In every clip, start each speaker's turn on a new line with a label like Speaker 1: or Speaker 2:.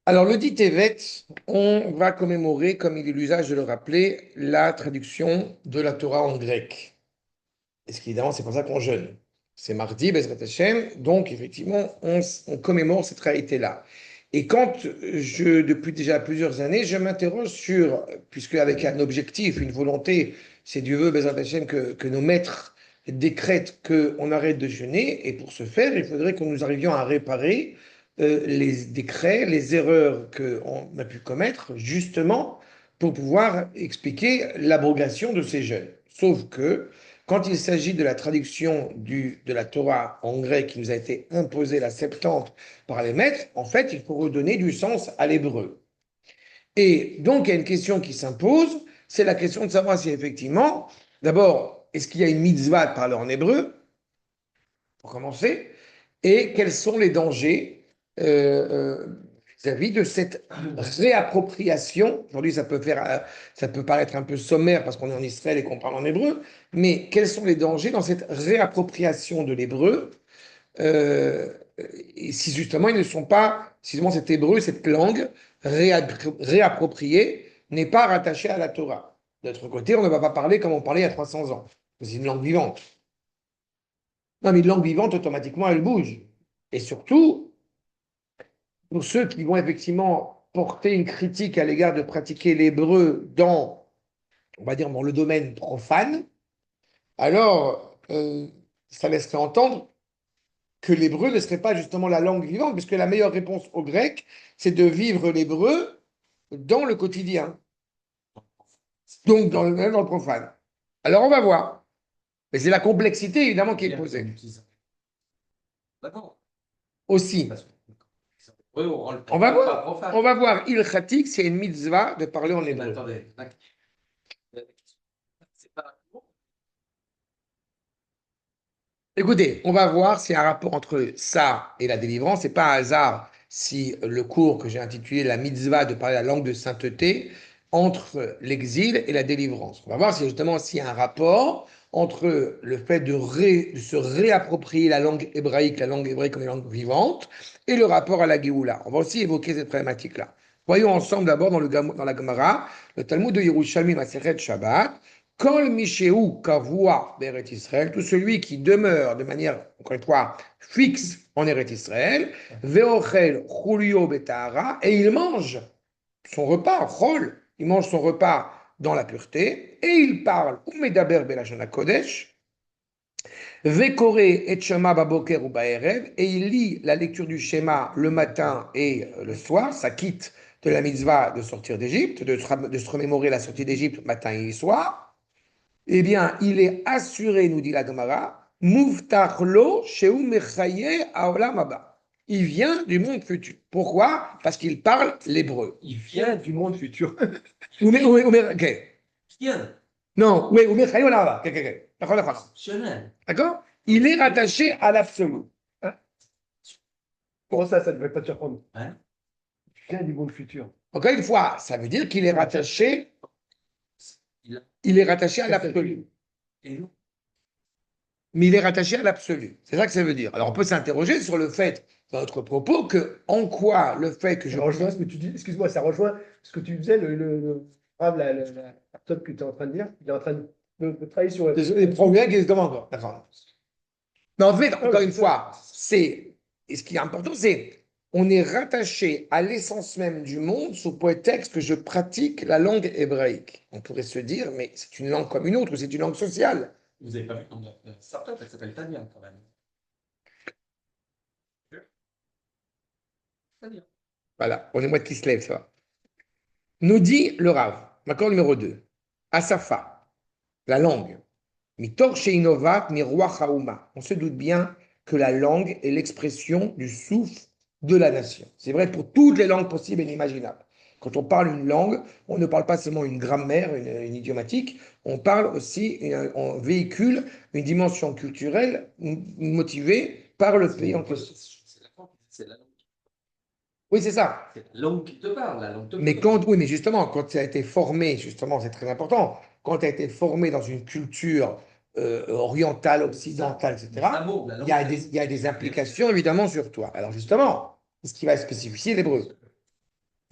Speaker 1: Alors, le dit Tevet, on va commémorer, comme il est l'usage de le rappeler, la traduction de la Torah en grec. Et ce qu'évidemment, c'est pour ça qu'on jeûne. C'est mardi, Bezrat Hashem, donc effectivement, on commémore cette réalité-là. Et quand depuis déjà plusieurs années, je m'interroge sur, puisque avec un objectif, une volonté, c'est Dieu veut, Bezrat Hashem, que nos maîtres décrètent qu'on arrête de jeûner, et pour ce faire, il faudrait que nous arrivions à réparer les décrets, les erreurs qu'on a pu commettre, justement, pour pouvoir expliquer l'abrogation de ces jeûnes. Sauf que, quand il s'agit de la traduction de la Torah en grec qui nous a été imposée la Septante par les maîtres, en fait, il faut redonner du sens à l'hébreu. Et donc, il y a une question qui s'impose, c'est la question de savoir si effectivement, d'abord, est-ce qu'il y a une mitzvah de parler en hébreu, pour commencer, et quels sont les dangers euh, vis-à-vis de cette réappropriation. Aujourd'hui, ça peut paraître un peu sommaire parce qu'on est en Israël et qu'on parle en hébreu, mais quels sont les dangers dans cette réappropriation de l'hébreu euh, et si justement ils ne sont pas, si justement cet hébreu, cette langue réappropriée n'est pas rattachée à la Torah. D'autre côté, on ne va pas parler comme on parlait il y a 300 ans. C'est une langue vivante. Non, mais une langue vivante, automatiquement, elle bouge. Et surtout, pour ceux qui vont effectivement porter une critique à l'égard de pratiquer l'hébreu dans, on va dire, dans le domaine profane, alors ça laisserait entendre que l'hébreu ne serait pas justement la langue vivante, puisque la meilleure réponse au grec, c'est de vivre l'hébreu dans le quotidien, donc dans le profane. Alors on va voir. Mais c'est la complexité, évidemment, qui est posée.
Speaker 2: D'accord.
Speaker 1: Aussi.
Speaker 2: Oui,
Speaker 1: On va
Speaker 2: pas
Speaker 1: voir.
Speaker 2: profane.
Speaker 1: On va voir, il khatik, c'est une mitzvah de parler en
Speaker 2: Mais
Speaker 1: hébreu.
Speaker 2: attendez, c'est pas.
Speaker 1: Écoutez, on va voir s'il y a un rapport entre ça et la délivrance. C'est pas un hasard si le cours que j'ai intitulé La mitzvah de parler la langue de sainteté entre l'exil et la délivrance. On va voir si justement s'il y a un rapport entre le fait de se réapproprier la langue hébraïque comme une langue vivante, et le rapport à la Géoula. On va aussi évoquer cette problématique-là. Voyons ensemble d'abord dans la Gemara, le Talmud de Yerushalmi Masechet Shabbat. Kol Mishéou Kavua Beret Israël, tout celui qui demeure de manière, encore une fois, fixe en Eret Israël, Veochel Chulio Betahara, et il mange son repas, Chol, il mange son repas dans la pureté, et il parle, Umedaber Belashon Kodesh, Vekore et Shema Baboker ou Baerev, et il lit la lecture du schéma le matin et le soir, ça quitte de la mitzvah de sortir d'Égypte, de se remémorer la sortie d'Égypte matin et soir. Eh bien, il est assuré, nous dit la Gemara, Muftachlo Sheu Mechaye Haolam Haba. Il vient du monde futur. Pourquoi? Parce qu'il parle l'hébreu.
Speaker 2: Il vient du monde futur.
Speaker 1: Ok.
Speaker 2: Vient.
Speaker 1: Non, oui, Mechaye Haolam Haba. Ok, ok. D'accord, d'accord.
Speaker 2: Exceptionnel.
Speaker 1: D'accord. Il est rattaché à l'absolu. Hein.
Speaker 3: Comment ça devrait pas te surprendre?
Speaker 2: Hein?
Speaker 3: Viens du monde futur.
Speaker 1: Encore une fois, ça veut dire qu'il est rattaché,
Speaker 2: Il a-
Speaker 1: il est rattaché à l'absolu.
Speaker 2: Et nous?
Speaker 1: Mais il est rattaché à l'absolu. C'est ça que ça veut dire. Alors on peut s'interroger sur le fait, dans notre propos, que en quoi le fait que je...
Speaker 3: Ça rejoint ce que tu dis, excuse-moi, ça rejoint ce que tu disais, la startup que tu es en train de dire, il est en train de travailler sur.
Speaker 1: Les problèmes qui se demandent. D'accord. Mais en fait,
Speaker 3: Ah
Speaker 1: encore
Speaker 3: ouais,
Speaker 1: une
Speaker 3: c'est ça.
Speaker 1: fois, et ce qui est important, c'est on est rattaché à l'essence même du monde sous prétexte que je pratique la langue hébraïque. On pourrait se dire, mais c'est une langue comme une autre, ou c'est une langue sociale.
Speaker 2: Vous n'avez pas vu ton startup, elle s'appelle Tania quand même. Tania.
Speaker 1: Voilà, on est moi qui se lève, ça va. Nous dit le Rav, accord numéro 2, Asafa, la langue. Mitor Sheinovat Miroach Haouma. On se doute bien que la langue est l'expression du souffle de la nation. C'est vrai pour toutes les langues possibles et inimaginables. Quand on parle une langue, on ne parle pas seulement une grammaire, une idiomatique, on parle aussi, on véhicule une dimension culturelle motivée par le pays en question.
Speaker 2: C'est la langue.
Speaker 1: Oui, c'est ça.
Speaker 2: C'est la langue qui te parle, la langue te
Speaker 1: Mais
Speaker 2: parle.
Speaker 1: oui, mais justement, quand tu as été formé, justement, c'est très important, quand tu as été formé dans une culture orientale, occidentale, etc.,
Speaker 2: L'amour, la
Speaker 1: il y a
Speaker 2: langue.
Speaker 1: il y a des implications évidemment sur toi. Alors justement, c'est ce qui va spécifier l'hébreu.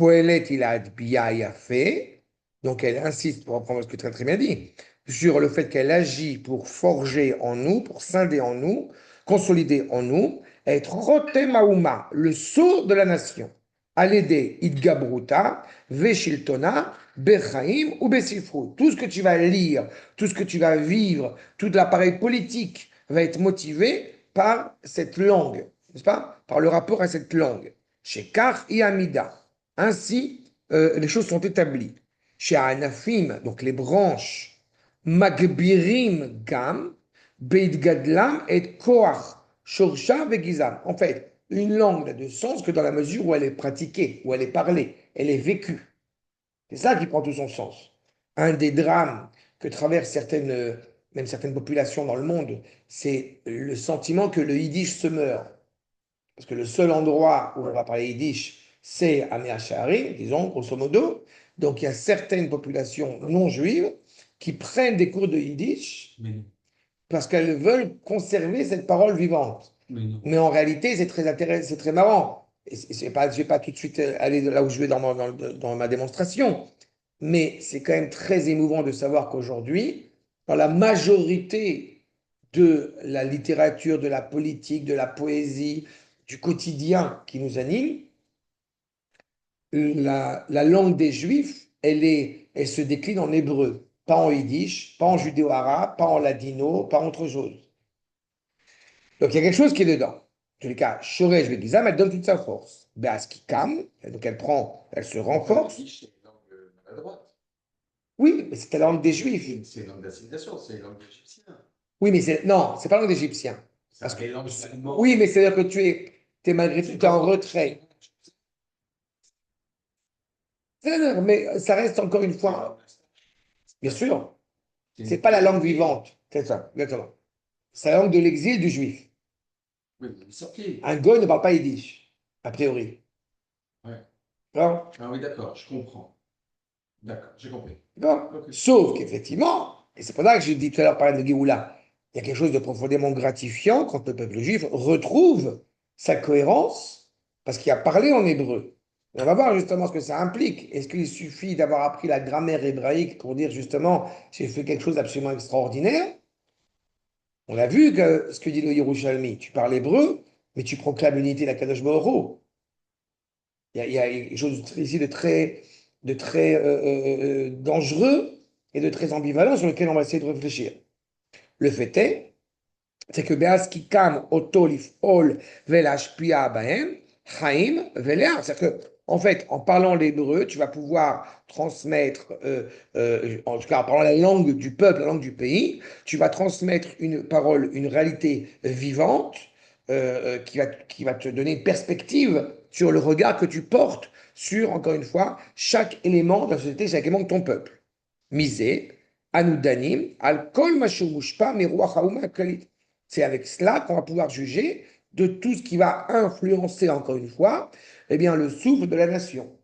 Speaker 1: Poelet ilad bia fait. Donc elle insiste, pour reprendre ce que tu as très bien dit, sur le fait qu'elle agit pour forger en nous, pour scinder en nous, consolider en nous, être rotem aouma, le sceau de la nation. Alédé idgabruta, veshiltona, bechaim ou besifru. Tout ce que tu vas lire, tout ce que tu vas vivre, tout l'appareil politique va être motivé par cette langue, n'est-ce pas? Par le rapport à cette langue. Chez Kar et Amida. Ainsi, les choses sont établies. Chez Anafim, donc les branches, Magbirim Gam, Beit Gadlam et Koach, Shorsha Begizam. En fait, une langue n'a de sens que dans la mesure où elle est pratiquée, où elle est parlée, elle est vécue. C'est ça qui prend tout son sens. Un des drames que traversent certaines, même certaines populations dans le monde, c'est le sentiment que le yiddish se meurt. Parce que le seul endroit où on va parler yiddish, c'est à Mea Shearim, disons, grosso modo. Donc il y a certaines populations non juives qui prennent des cours de yiddish
Speaker 2: Mais non.
Speaker 1: parce qu'elles veulent conserver cette parole vivante.
Speaker 2: Mais non.
Speaker 1: Mais en réalité, c'est très intéressant, c'est très marrant. Et je vais pas tout de suite aller là où je vais dans ma démonstration. Mais c'est quand même très émouvant de savoir qu'aujourd'hui, dans la majorité de la littérature, de la politique, de la poésie, du quotidien qui nous anime, la langue des Juifs, elle se décline en hébreu, pas en yiddish, pas en judéo-arabe, pas en ladino, pas en autre chose. Donc il y a quelque chose qui est dedans. En tous les cas, Shoresh Begizam, elle donne toute sa force. Beaskikam, donc elle se renforce.
Speaker 2: C'est une langue maladroite.
Speaker 1: Oui, mais c'est la langue des Juifs.
Speaker 2: C'est une langue d'assimilation, c'est une langue égyptienne.
Speaker 1: Oui, mais non, c'est pas la langue des Égyptiens.
Speaker 2: Parce que les langues allemandes.
Speaker 1: Oui, mais c'est-à-dire que tu es malgré tout, tu es en retrait. Mais ça reste encore une fois, bien sûr, c'est pas la langue vivante. C'est ça, exactement. C'est la langue de l'exil du juif.
Speaker 2: Oui, mais il est sorti.
Speaker 1: Un goy ne parle pas yiddish, a priori.
Speaker 2: Ouais.
Speaker 1: D'accord?
Speaker 2: Ah oui, d'accord, je comprends. D'accord, j'ai compris.
Speaker 1: D'accord?
Speaker 2: Ok.
Speaker 1: Sauf qu'effectivement, et c'est pour ça que je dis tout à l'heure par de Géoula, il y a quelque chose de profondément gratifiant quand le peuple juif retrouve sa cohérence parce qu'il a parlé en hébreu. Et on va voir justement ce que ça implique. Est-ce qu'il suffit d'avoir appris la grammaire hébraïque pour dire justement j'ai fait quelque chose d'absolument extraordinaire? On a vu que ce que dit le Yerushalmi, tu parles hébreu, mais tu proclames l'unité de la Kadosh Baruch Hu. Il y a quelque chose ici de très dangereux et de très ambivalent sur lequel on va essayer de réfléchir. Le fait est, c'est que Be'az ki kam oto lif'ol velashpia bahem, chaim velea. C'est-à-dire que, en fait, en parlant l'hébreu, tu vas pouvoir transmettre, en tout cas en parlant la langue du peuple, la langue du pays, tu vas transmettre une parole, une réalité vivante qui va te donner une perspective sur le regard que tu portes sur, encore une fois, chaque élément de la société, chaque élément de ton peuple. Misé, anoudanim, al kol mashurushpa miruach hauma kalit. C'est avec cela qu'on va pouvoir juger de tout ce qui va influencer, encore une fois, eh bien, le souffle de la nation.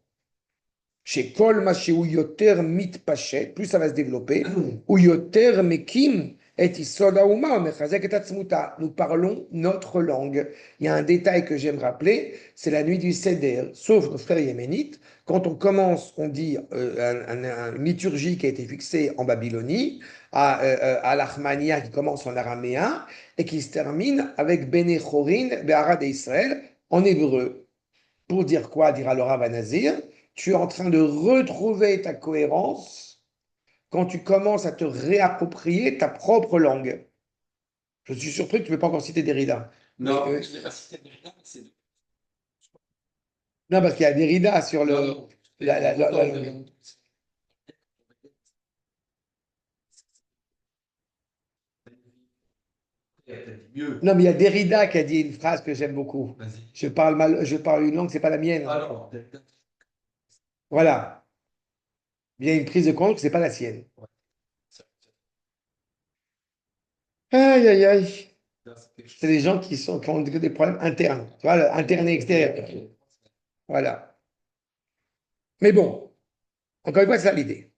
Speaker 1: Chez Kol Mashéou Yoter Mitpachet, plus ça va se développer, ou Yoter Mekim et Isodaouma, Mechazek et Tatsmuta. Nous parlons notre langue. Il y a un détail que j'aime rappeler, c'est la nuit du Seder, sauf nos frères yéménites. Quand on commence, on dit une liturgie qui a été fixée en Babylonie, à l'Achmania qui commence en araméen et qui se termine avec Bene Chorin, Be'ara d'Israël, en hébreu. Pour dire quoi, dira le Rav Nazir, tu es en train de retrouver ta cohérence quand tu commences à te réapproprier ta propre langue. Je suis surpris que tu ne veux pas encore citer Derrida.
Speaker 2: Non,
Speaker 1: Mais,
Speaker 2: je ne l'ai pas cité Derrida, mais c'est.
Speaker 1: non, parce qu'il y a Derrida sur le,
Speaker 2: Non,
Speaker 1: la langue.
Speaker 2: Mieux.
Speaker 1: Non, mais il y a Derrida qui a dit une phrase que j'aime beaucoup.
Speaker 2: Vas-y.
Speaker 1: Je parle une langue, c'est pas la mienne.
Speaker 2: Alors,
Speaker 1: Voilà. Il y a une prise de compte que c'est pas la sienne. Aïe, aïe, aïe. C'est des gens qui ont des problèmes internes. Tu vois, interne et extérieur. Voilà. Mais bon, encore une fois, c'est ça l'idée.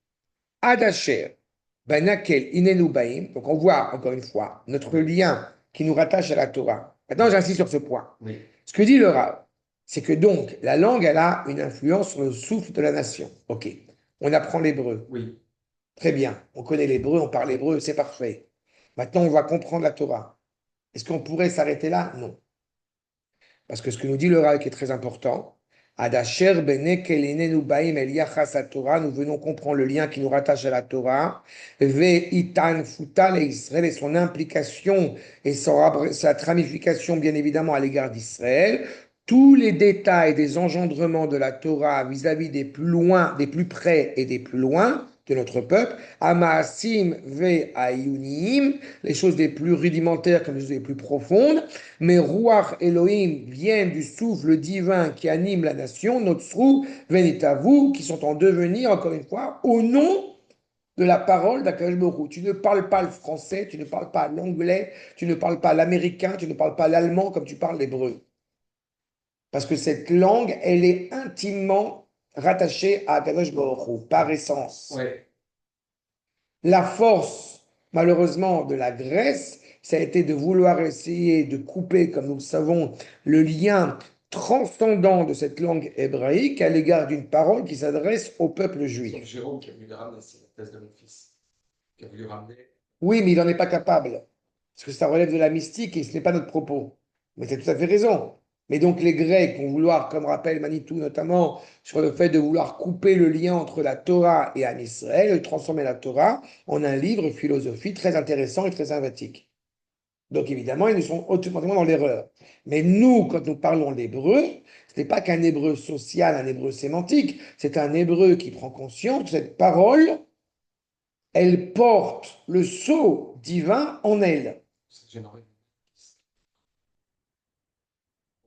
Speaker 1: Adacher, Banakel, Inenu Baim. Donc on voit, encore une fois, notre lien qui nous rattache à la Torah. Maintenant, j'insiste sur ce point.
Speaker 2: Oui.
Speaker 1: Ce que dit le Rav, c'est que donc la langue, elle a une influence sur le souffle de la nation. Ok, on apprend l'hébreu.
Speaker 2: Oui.
Speaker 1: Très bien, on connaît l'hébreu, on parle hébreu, c'est parfait. Maintenant, on va comprendre la Torah. Est-ce qu'on pourrait s'arrêter là? Non. Parce que ce que nous dit le Rav qui est très important, Adasher bene kelinenu baim el yachas Torah, nous venons comprendre le lien qui nous rattache à la Torah, ve itan futal et Israël et son implication et sa ramification bien évidemment à l'égard d'Israël. Tous les détails des engendrements de la Torah vis-à-vis des plus loin, des plus près et des plus loin de notre peuple, Amaasim ve ayunim, les choses les plus rudimentaires comme les choses les plus profondes, mais Ruach Elohim viennent du souffle divin qui anime la nation, Notsru, Venitavu, qui sont en devenir, encore une fois, au nom de la parole d'Akadosh Baruch Hu. Tu ne parles pas le français, tu ne parles pas l'anglais, tu ne parles pas l'américain, tu ne parles pas l'allemand comme tu parles l'hébreu. Parce que cette langue, elle est intimement rattachée à Akadosh Baruch Hu, par essence.
Speaker 2: Ouais.
Speaker 1: La force, malheureusement, de la Grèce, ça a été de vouloir essayer de couper, comme nous le savons, le lien transcendant de cette langue hébraïque à l'égard d'une parole qui s'adresse au peuple
Speaker 2: Sauf
Speaker 1: juif.
Speaker 2: Jérôme qui a voulu le ramener, c'est la thèse de mon fils. Qui a voulu le ramener.
Speaker 1: Oui, mais il n'en est pas capable, parce que ça relève de la mystique et ce n'est pas notre propos. Mais tu as tout à fait raison. Mais donc les Grecs vont vouloir, comme rappelle Manitou notamment, sur le fait de vouloir couper le lien entre la Torah et Am Israël, et transformer la Torah en un livre philosophique très intéressant et très sympathique. Donc évidemment, ils sont automatiquement dans l'erreur. Mais nous, quand nous parlons l'hébreu, ce n'est pas qu'un hébreu social, un hébreu sémantique, c'est un hébreu qui prend conscience que cette parole, elle porte le sceau divin en elle.
Speaker 2: C'est généreux.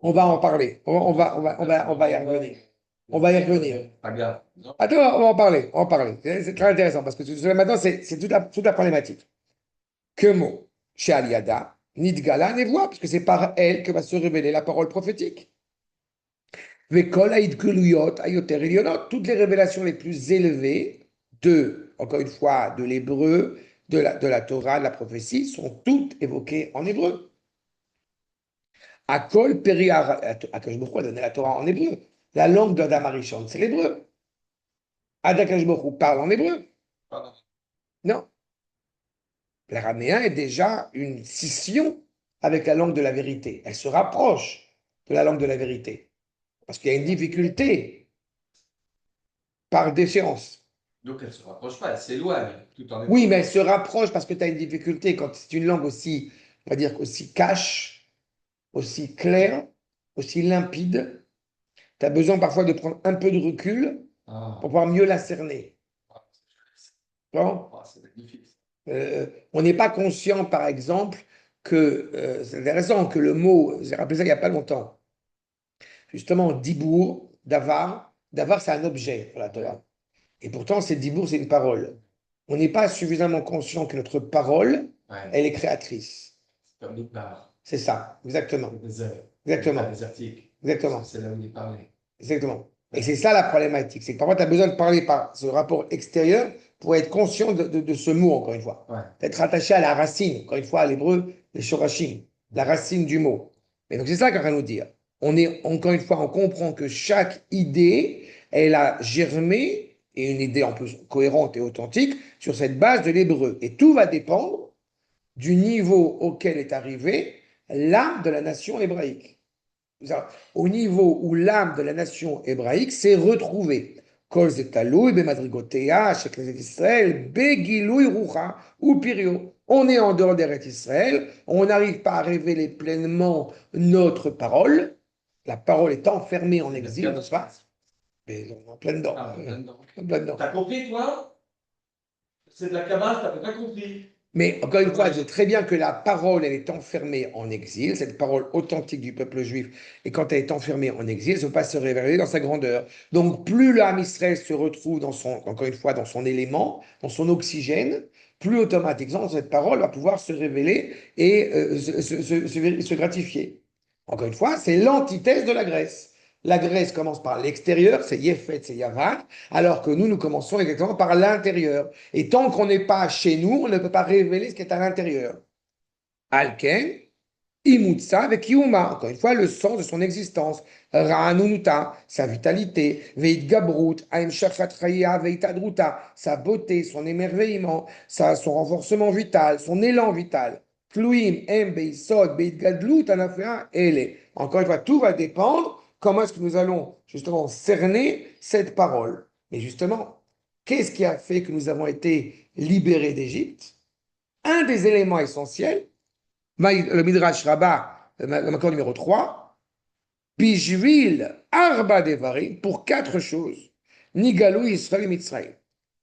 Speaker 1: On va en parler. On va y revenir. On va y revenir.
Speaker 2: Pas grave. Non.
Speaker 1: Attends, on va en parler. On va en parler. C'est très intéressant parce que maintenant, c'est toute la problématique. Que mot? Chez Aliada, Nidgala, Nevoa, parce que c'est par elle que va se révéler la parole prophétique. Vekol Haïdgeluyot, Ayoter Elionot, toutes les révélations les plus élevées encore une fois, de l'hébreu, de la Torah, de la prophétie, sont toutes évoquées en hébreu. Akol Peri Akash Baruch Hu a donné la Torah en hébreu. La langue d'Adam Arishon, c'est l'hébreu. Akash Baruch Hu parle en hébreu.
Speaker 2: Pardon.
Speaker 1: Non. L'araméen est déjà une scission avec la langue de la vérité. Elle se rapproche de la langue de la vérité. Parce qu'il y a une difficulté par déchéance.
Speaker 2: Donc elle ne se rapproche pas, elle s'éloigne tout en
Speaker 1: Oui, mais elle se rapproche parce que tu as une difficulté quand c'est une langue aussi, on va dire, aussi cash, aussi claire, aussi limpide. Tu as besoin parfois de prendre un peu de recul
Speaker 2: Ah,
Speaker 1: pour pouvoir mieux la cerner. Bon.
Speaker 2: c'est magnifique.
Speaker 1: On n'est pas conscient, par exemple, que c'est intéressant que le mot, j'ai rappelé ça il n'y a pas longtemps, justement, dibour, davar, davar c'est un objet pour la Torah. Et pourtant, c'est dibour, c'est une parole. On n'est pas suffisamment conscient que notre parole,
Speaker 2: Ouais.
Speaker 1: elle est créatrice.
Speaker 2: C'est comme Midbar,
Speaker 1: C'est ça, exactement.
Speaker 2: le désert,
Speaker 1: Exactement.
Speaker 2: le désertique.
Speaker 1: Exactement.
Speaker 2: C'est là où il est parlé.
Speaker 1: Exactement. Et c'est ça la problématique. C'est que parfois, tu as besoin de parler par ce rapport extérieur pour être conscient de ce mot, encore une fois.
Speaker 2: Ouais.
Speaker 1: D'être attaché à la racine, encore une fois, à l'hébreu, les shorashim, la racine du mot. Et donc, c'est ça qu'on va nous dire. On est, encore une fois, on comprend que chaque idée, elle a germé, et une idée en plus cohérente et authentique, sur cette base de l'hébreu. Et tout va dépendre du niveau auquel est arrivé l'âme de la nation hébraïque. Au niveau où l'âme de la nation hébraïque s'est retrouvée. Kol zetalui bemadrigotea, chez Israël, begilui rucha ou pirio. On est en dehors d'Eretz Israël, on n'arrive pas à révéler pleinement notre parole. La parole est enfermée en exil, n'est-ce pas? Mais on est en plein dedans.
Speaker 2: Ah, là-dedans.
Speaker 1: En plein dedans.
Speaker 2: T'as compris, toi? C'est de la cabane, t'as pas compris.
Speaker 1: Mais encore une fois, je sais très bien que la parole, elle est enfermée en exil, cette parole authentique du peuple juif, et quand elle est enfermée en exil, elle ne peut pas se révéler dans sa grandeur. Donc, plus l'âme Israël se retrouve encore une fois, dans son élément, dans son oxygène, plus automatiquement cette parole va pouvoir se révéler et se gratifier. Encore une fois, c'est l'antithèse de la Grèce. La Grèce commence par l'extérieur, c'est Yefet, c'est Yavan, alors que nous commençons exactement par l'intérieur. Et tant qu'on n'est pas chez nous, on ne peut pas révéler ce qui est à l'intérieur. Alken, Imutsa avec Yuma, encore une fois, le sens de son existence. Ra'anunuta, sa vitalité. Veit Gabrut, Aim Shachatraya, Veit Adruta, sa beauté, son émerveillement, son renforcement vital, son élan vital. Tluim, Em, Beisod, Beit Gadlut, Anafea, Ele. Encore une fois, tout va dépendre comment est-ce que nous allons justement cerner cette parole. Mais justement, qu'est-ce qui a fait que nous avons été libérés d'Égypte? Un des éléments essentiels, le Midrash Rabbah, le accord numéro 3, Bijvil Arba Devarim, pour 4 choses. Nigalou Israël Mitzrayim.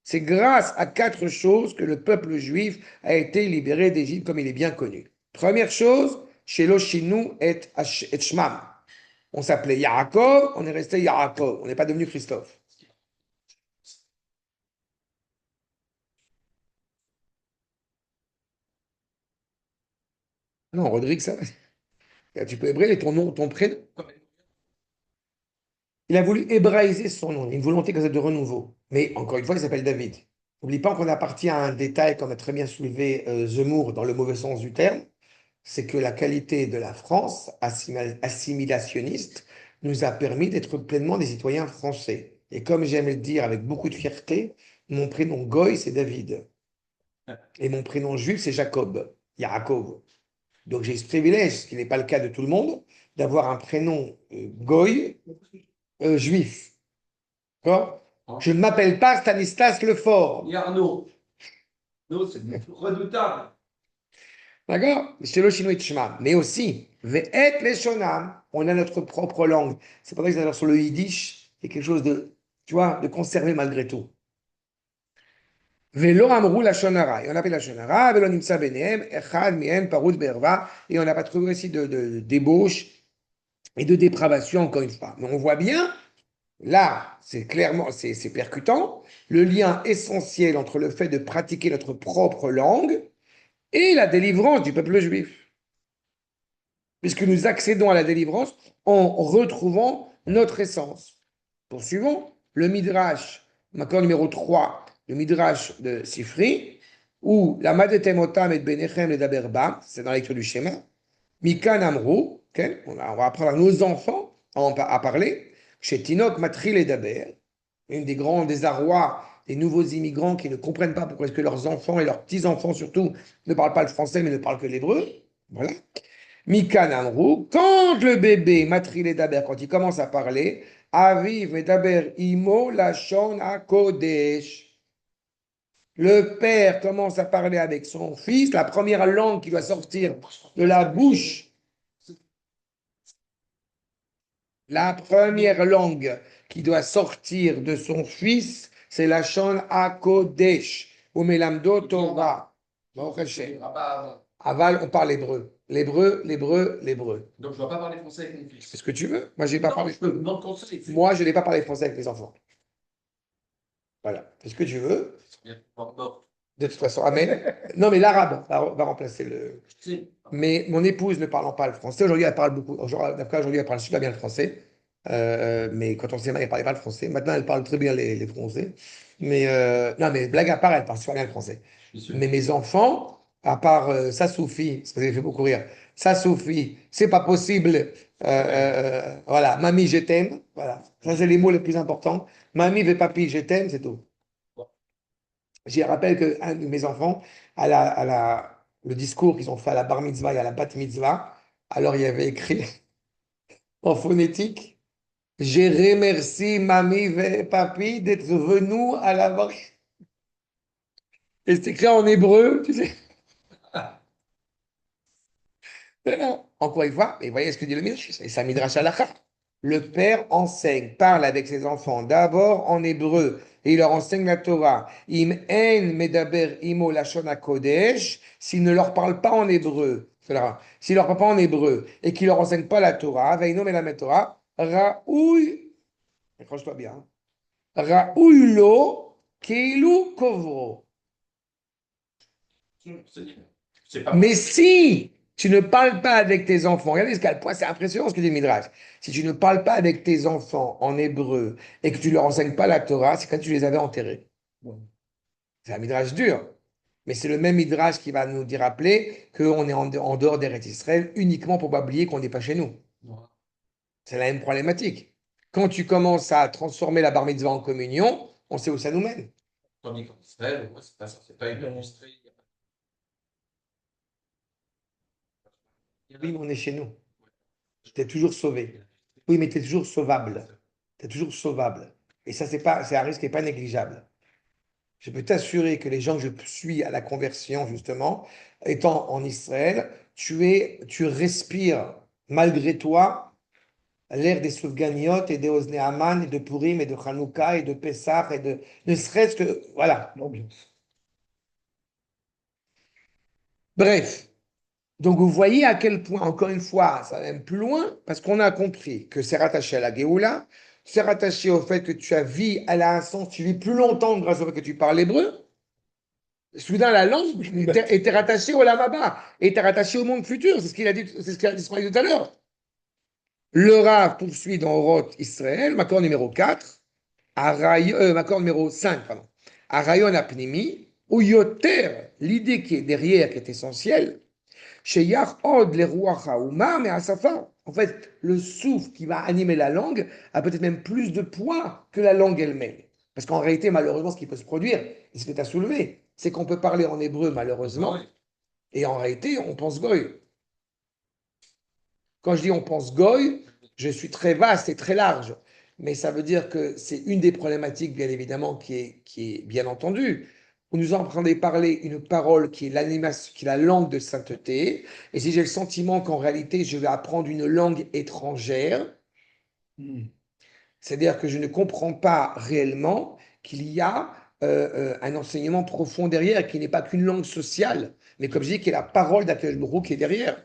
Speaker 1: C'est grâce à 4 choses que le peuple juif a été libéré d'Égypte, comme il est bien connu. Première chose, Sheloshinu et Shmam. On s'appelait Yaakov, on est resté Yaakov, on n'est pas devenu Christophe. Non, Rodrigue, ça. Tu peux hébrayer ton nom, ton prénom. Il a voulu hébraïser son nom, il y a une volonté comme ça de renouveau. Mais encore une fois, il s'appelle David. N'oublie pas qu'on appartient à un détail qu'on a très bien soulevé Zemmour dans le mauvais sens du terme, c'est que la qualité de la France assimilationniste nous a permis d'être pleinement des citoyens français. Et comme j'aime le dire avec beaucoup de fierté, mon prénom Goy, c'est David. Et mon prénom juif, c'est Jacob, Yaakov. Donc j'ai ce privilège, ce qui n'est pas le cas de tout le monde, d'avoir un prénom Goy juif. D'accord? Je ne m'appelle pas Stanislas Lefort.
Speaker 2: Ni Arnaud. Non, c'est redoutable.
Speaker 1: D'accord? C'est le chinois Shema. Mais aussi, Ve'et Leshonam, on a notre propre langue. C'est pour ça que c'est sur le yiddish, il y a quelque chose de, tu vois, de conservé malgré tout. Velo amrou la shonara. Et on appelle la shonara, velo nimsa benehem, echad miem parut berva. Et on n'a pas trouvé aussi de débauche et de dépravation, encore une fois. Mais on voit bien, là, c'est clairement, c'est percutant, le lien essentiel entre le fait de pratiquer notre propre langue et la délivrance du peuple juif. Puisque nous accédons à la délivrance en retrouvant notre essence. Poursuivons, le Midrash, accord numéro 3, le Midrash de Sifri, où la Madetemotam et Benechem et Daberba, c'est dans la lecture du schéma, Mikan Amrou, okay, on va apprendre à nos enfants à parler, chez Tinok Matril et Daber, une des grands désarrois des nouveaux immigrants qui ne comprennent pas pourquoi est-ce que leurs enfants et leurs petits-enfants surtout ne parlent pas le français mais ne parlent que l'hébreu. Voilà. Mikan Amrou, quand le bébé Matril et Daber, quand il commence à parler, Aviv et Daber Imo Lachon HaKodesh. Le père commence à parler avec son fils, la première langue qui doit sortir de la bouche. La première langue qui doit sortir de son fils, c'est la Shon HaKodesh, ou Melamdo Torah. Aval, on parle hébreu. L'hébreu.
Speaker 2: Donc, je ne dois pas parler français avec mon
Speaker 1: Tu
Speaker 2: fils.
Speaker 1: fais ce que tu veux. Moi, j'ai pas
Speaker 2: Non,
Speaker 1: parlé.
Speaker 2: je peux demander conseil.
Speaker 1: Moi, je n'ai pas parlé français avec les enfants. Voilà. Fais ce que tu veux. De toute façon, amen. Non, mais l'arabe va remplacer le. Mais mon épouse ne parlant pas le français, aujourd'hui elle parle beaucoup. Aujourd'hui elle parle super bien le français. Mais quand on s'est marié, elle ne parlait pas le français. Maintenant elle parle très bien les français. Mais non, mais blague à part, elle parle super bien le français. Mais mes enfants, à part ça suffit, parce que ça fait beaucoup rire. Ça suffit, c'est pas possible. Voilà, mamie, je t'aime. Voilà, ça c'est les mots les plus importants. Mamie et papi, je t'aime, c'est tout. Je rappelle qu'un de mes enfants, le discours qu'ils ont fait à la bar mitzvah et à la bat mitzvah, alors il y avait écrit en phonétique, j'ai remercié mamie et papi d'être venus à la bar. Et c'est écrit en hébreu, tu sais. Encore une fois, et vous voyez ce que dit le Midrash, et ça Midrash Halakha. Le père enseigne, parle avec ses enfants d'abord en hébreu, et il leur enseigne la Torah. Im en medaber imo lashon kodesh, s'il ne leur parle pas en hébreu, s'il leur parle pas en hébreu, et qu'il leur enseigne pas la Torah, veino melamed Torah, raoui, accroche-toi bien, raoui lo keilu kovro. Mais si tu ne parles pas avec tes enfants, regardez ce quel point, c'est impressionnant ce que dit le Midrash. Si tu ne parles pas avec tes enfants en hébreu et que tu ne leur enseignes pas la Torah, c'est quand tu les avais enterrés. C'est un Midrash dur. Mais c'est le même Midrash qui va nous dire rappeler qu'on est en dehors d'Eretz Israël uniquement pour pas oublier qu'on n'est pas chez nous. C'est la même problématique. Quand tu commences à transformer la bar mitzvah en communion, on sait où ça nous mène.
Speaker 2: Tandis qu'en Israël, moi, c'est pas une industrie.
Speaker 1: Oui, mais on est chez nous. Tu es toujours sauvé. Oui, mais tu es toujours sauvable. Tu es toujours sauvable. Et ça, c'est un risque qui n'est pas négligeable. Je peux t'assurer que les gens que je suis à la conversion, justement, étant en Israël, tu respires malgré toi l'air des Soufganiyot et des Osnei Haman et de Purim et de Hanouka et de Pessah et de ne serait-ce que voilà l'ambiance. Bref, donc vous voyez à quel point, encore une fois, ça va même plus loin, parce qu'on a compris que c'est rattaché à la Géoula, c'est rattaché au fait que tu as vie, elle a un sens, tu vis plus longtemps grâce au fait que tu parles hébreu. Soudain, la langue était rattachée au Lamaba, était rattachée au monde futur. C'est ce qu'il a dit, c'est ce qu'il a dit tout à l'heure. Le Rav poursuit dans Oroth Israël, Makor numéro 4, Makor numéro 5, pardon. Arayon Apnimi, ou Yoter, l'idée qui est derrière, qui est essentielle, chez Yachod, les Ruach Haouma, mais à Safa. En fait, le souffle qui va animer la langue a peut-être même plus de poids que la langue elle-même. Parce qu'en réalité, malheureusement, ce qui peut se produire, et ce que tu as soulevé, c'est qu'on peut parler en hébreu, malheureusement, et en réalité, on pense goy. Quand je dis on pense goy, je suis très vaste et très large. Mais ça veut dire que c'est une des problématiques, bien évidemment, qui est bien entendue. Vous nous entendez parler une parole qui est l'animation, qui est la langue de sainteté. Et si j'ai le sentiment qu'en réalité, je vais apprendre une langue étrangère, c'est-à-dire que je ne comprends pas réellement qu'il y a un enseignement profond derrière, qui n'est pas qu'une langue sociale, mais comme je dis, qui est la parole d'Akadosh Baruch Hu qui est derrière.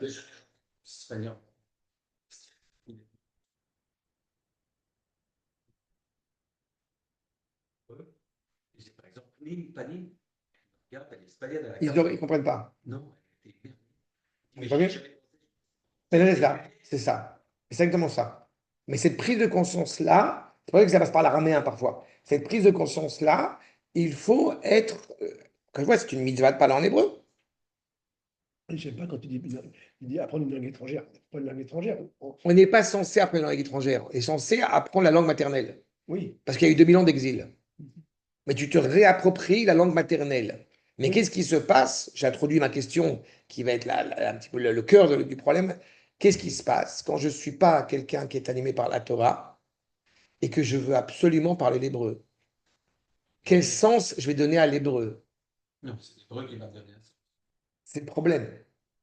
Speaker 2: C'est-à-dire, par exemple, Nim, Panim, regarde, elle est espagnola à la
Speaker 1: Ils
Speaker 2: carte.
Speaker 1: ne comprennent pas.
Speaker 2: Non, elle était merde.
Speaker 1: Vous voyez? C'est ça, c'est ça. C'est exactement ça. Mais cette prise de conscience-là, c'est vrai que ça passe par l'araméen parfois. Cette prise de conscience-là, il faut être. Quand je vois, c'est une mitzvah de parler en hébreu.
Speaker 3: Je sais pas quand tu dis apprendre une langue étrangère. Pas une langue étrangère.
Speaker 1: On n'est pas censé apprendre une langue étrangère. On est censé apprendre la langue maternelle.
Speaker 3: Oui.
Speaker 1: Parce qu'il y a eu 2000 ans d'exil. Mais tu te réappropries la langue maternelle. Mais
Speaker 3: Oui.
Speaker 1: qu'est-ce qui se passe? J'ai introduit ma question qui va être un petit peu le cœur du problème. Qu'est-ce qui se passe quand je ne suis pas quelqu'un qui est animé par la Torah et que je veux absolument parler l'hébreu? Quel sens je vais donner à l'hébreu?
Speaker 2: Non, c'est l'hébreu qui va donner ça.
Speaker 1: C'est le problème.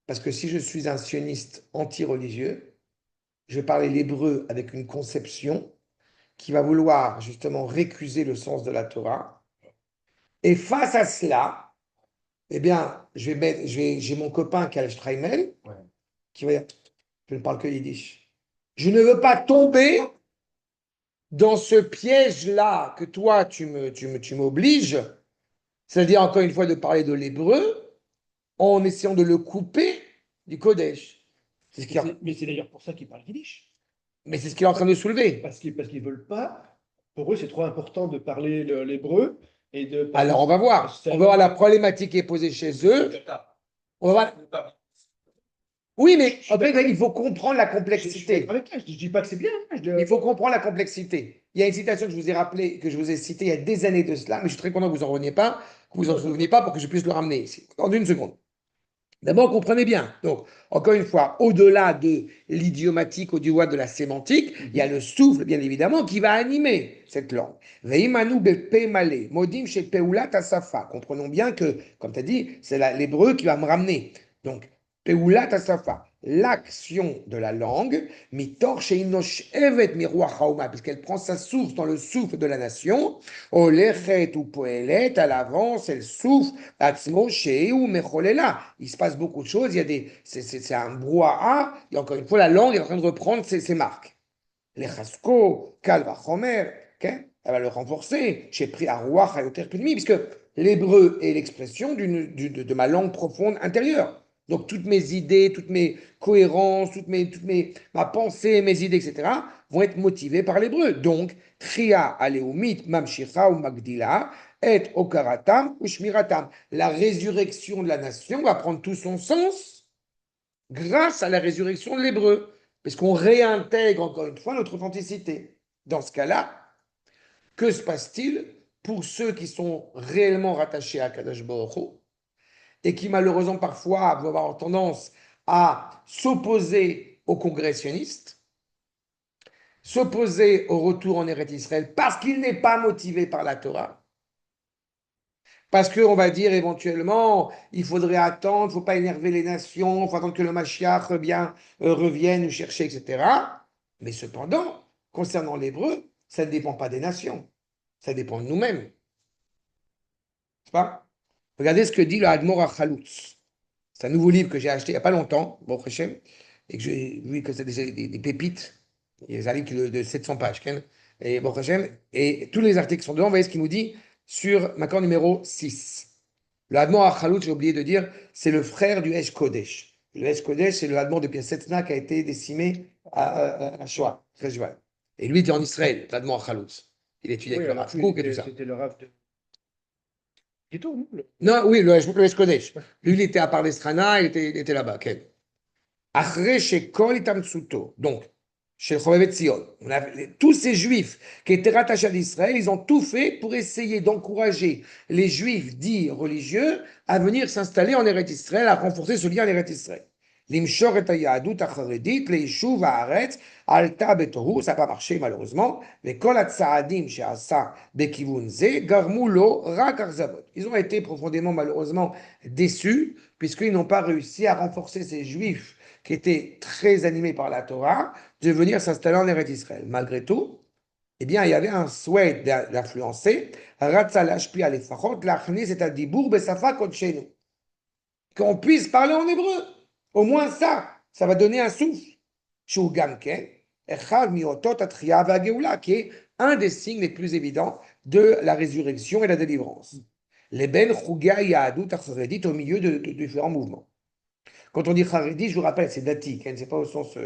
Speaker 1: Parce que si je suis un sioniste anti-religieux, je vais parler l'hébreu avec une conception qui va vouloir justement récuser le sens de la Torah. Et face à cela, eh bien, j'ai mon copain Karl Streimel qui va dire, je ne parle que yiddish. Je ne veux pas tomber dans ce piège-là que toi, tu m'obliges, c'est-à-dire encore une fois de parler de l'hébreu en essayant de le couper du Kodesh.
Speaker 3: Mais c'est d'ailleurs pour ça qu'ils parlent yiddish.
Speaker 1: Mais c'est ce qu'il est en train de soulever.
Speaker 3: Parce qu'ils veulent pas. Pour eux, c'est trop important de parler l'hébreu et de.
Speaker 1: Alors, on va voir. On va voir la problématique qui est posée chez eux. On va voir. Oui, mais en fait, il faut comprendre la complexité.
Speaker 3: Je dis pas que c'est bien.
Speaker 1: Il faut comprendre la complexité. Il y a une citation que je vous ai rappelée, que je vous ai citée il y a des années de cela, mais je suis très content que vous en reveniez pas, que vous en souveniez pas pour que je puisse le ramener ici. En une seconde. D'abord, comprenez bien. Donc, encore une fois, au-delà de l'idiomatique, au-delà de la sémantique, il y a le souffle, bien évidemment, qui va animer cette langue. Veimanu bepe male, modim chez peulat asafa. Comprenons bien que, comme tu as dit, c'est l'hébreu qui va me ramener. Donc, peulat asafa, l'action de la langue, mitor sheinosh evet miroach haoma, puisqu'elle prend sa source dans le souffle de la nation, olechet ou poelet, à l'avance, elle souffle, atzmo sheu mecholela. Il se passe beaucoup de choses, il y a c'est un brouhaha, et encore une fois, la langue est en train de reprendre ses marques. Les chasko, kal vachomer, elle va le renforcer, j'ai pris à ruach hayoter pnimi, puisque l'hébreu est l'expression de ma langue profonde intérieure. Donc toutes mes idées, toutes mes cohérences, ma pensée, mes idées, etc., vont être motivées par l'hébreu. Donc, tria aleumit mamshicha ou magdila, et okaratam ou shmiratam. La résurrection de la nation va prendre tout son sens grâce à la résurrection de l'hébreu, parce qu'on réintègre encore une fois notre authenticité. Dans ce cas-là, que se passe-t-il pour ceux qui sont réellement rattachés à Kadosh Baruch Hu et qui malheureusement parfois vont avoir tendance à s'opposer aux congressionnistes, s'opposer au retour en Eretz Israël parce qu'il n'est pas motivé par la Torah, parce qu'on va dire éventuellement, il faudrait attendre, il ne faut pas énerver les nations, il faut attendre que le Mashiach revienne nous chercher, etc. Mais cependant, concernant l'hébreu, ça ne dépend pas des nations, ça dépend de nous-mêmes. C'est pas? Regardez ce que dit le Admor HaChaloutz. C'est un nouveau livre que j'ai acheté il n'y a pas longtemps, bon Hashem, et que j'ai vu que c'est des pépites. Il y a un livre de 700 pages, Ken, et bon Hashem, et tous les articles qui sont dedans, vous voyez ce qu'il nous dit sur Makor numéro 6. Le Admor HaChaloutz, j'ai oublié de dire, c'est le frère du Esh Kodesh. Le Esh Kodesh, c'est le Admor de Piasetzna qui a été décimé à Shoah, très Shoah. Et lui était en Israël, l'Admor HaChaloutz. Il étudiait avec le Rav Kook et tout ça.
Speaker 3: C'était le Rav de Guito, non
Speaker 1: Non, oui, le Esh Kodesh. Lui, il était à Pardestrana, il était là-bas. Ken. Après, chez Kol Itamtsuto, donc, chez Chovevet Tzion, tous ces juifs qui étaient rattachés à Israël, ils ont tout fait pour essayer d'encourager les juifs dits religieux à venir s'installer en Eretz Israël, à renforcer ce lien en Eretz Israël. L'imshor et hayadut acharedit, leishuv haaretz, alta betohu, ça n'a pas marché malheureusement, mais kol hatzaadim she'asa bekivun ze, garmu lo rak arzavot. Ils ont été profondément malheureusement déçus, puisqu'ils n'ont pas réussi à renforcer ces juifs qui étaient très animés par la Torah, de venir s'installer en Eretz Israël. Malgré tout, eh bien, il y avait un souhait d'influencer, qu'on puisse parler en hébreu. Au moins ça va donner un souffle. Qui est un des signes les plus évidents de la résurrection et la délivrance. Les ben chuga yahadut charedit au milieu de différents mouvements. Quand on dit Haredi, je vous rappelle, c'est dati, c'est pas au sens.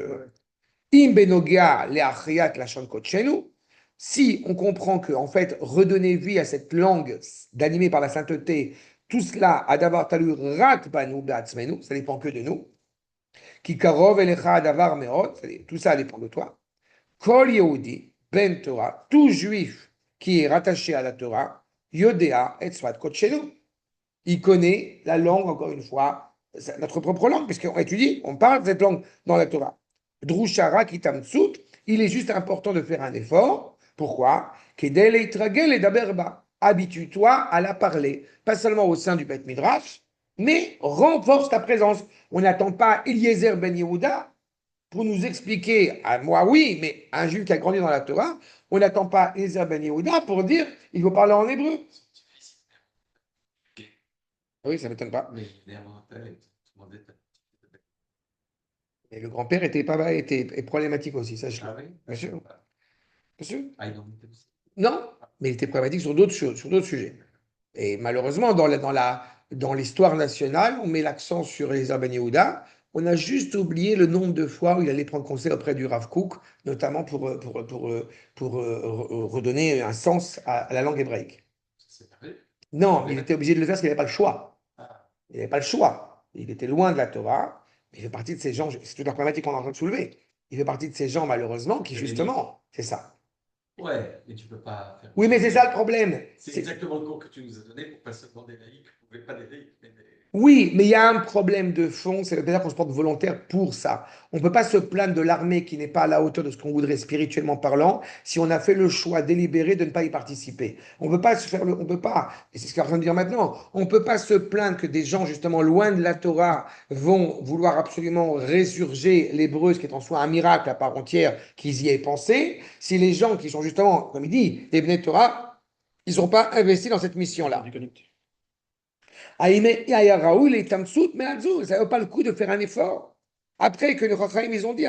Speaker 1: Im benogia leachriat lashon kodshenu. Si on comprend que, en fait, redonner vie à cette langue d'animée par la sainteté, tout cela a d'avoir talu rak banu be'atzmenu, ça dépend que de nous. Ki karov elecha davar meot, tout ça dépend de toi. Kol Yehudi ben Torah, tout juif qui est rattaché à la Torah, yodea et swat kodshenu. Il connaît la langue, encore une fois, notre propre langue, puisqu'on étudie, on parle de cette langue dans la Torah. Drushara kitamtsut, il est juste important de faire un effort. Pourquoi? Habitue-toi à la parler, pas seulement au sein du Beth Midrash, mais renforce ta présence. On n'attend pas Eliezer ben Yehuda pour nous expliquer, à moi oui, mais un juif qui a grandi dans la Torah, on n'attend pas Eliezer ben Yehuda pour dire il faut parler en hébreu. Oui, ça ne m'étonne pas.
Speaker 2: Mais néerlandais,
Speaker 1: Et le grand-père était problématique aussi, ça je
Speaker 2: ah oui?
Speaker 1: Bien sûr. Bien sûr.
Speaker 2: Ah, il en était aussi.
Speaker 1: Non, mais il était problématique sur d'autres choses, sur d'autres sujets. Et malheureusement, dans l'histoire nationale, on met l'accent sur les Ben Yehuda. On a juste oublié le nombre de fois où il allait prendre conseil auprès du Rav Kook, notamment pour redonner un sens à la langue hébraïque.
Speaker 2: C'est vrai.
Speaker 1: Non, il était obligé de le faire parce qu'il n'avait pas le choix.
Speaker 2: Ah,
Speaker 1: Il n'avait pas le choix. Il était loin de la Torah. Il fait partie de ces gens, c'est toute la problématique qu'on est en train de soulever. Il fait partie de ces gens, malheureusement, qui justement, c'est ça.
Speaker 2: ouais, mais tu peux pas faire.
Speaker 1: Oui, mais c'est ça le problème.
Speaker 2: C'est exactement le cours que tu nous as donné pour pas seulement des laïcs, vous pouvez pas des laïcs, mais des...
Speaker 1: Oui, mais il y a un problème de fond, c'est-à-dire qu'on se porte volontaire pour ça. On ne peut pas se plaindre de l'armée qui n'est pas à la hauteur de ce qu'on voudrait spirituellement parlant si on a fait le choix délibéré de ne pas y participer. On peut pas se faire on peut pas, et c'est ce qu'on est en train de dire maintenant, on ne peut pas se plaindre que des gens justement loin de la Torah vont vouloir absolument résurger l'hébreu, ce qui est en soi un miracle à part entière qu'ils y aient pensé, si les gens qui sont justement, comme il dit, des Bnei Torah, ils ne sont pas investis dans cette mission-là. Ça ne vaut pas le coup de faire un effort. Après que les Chachamim, ils ont dit,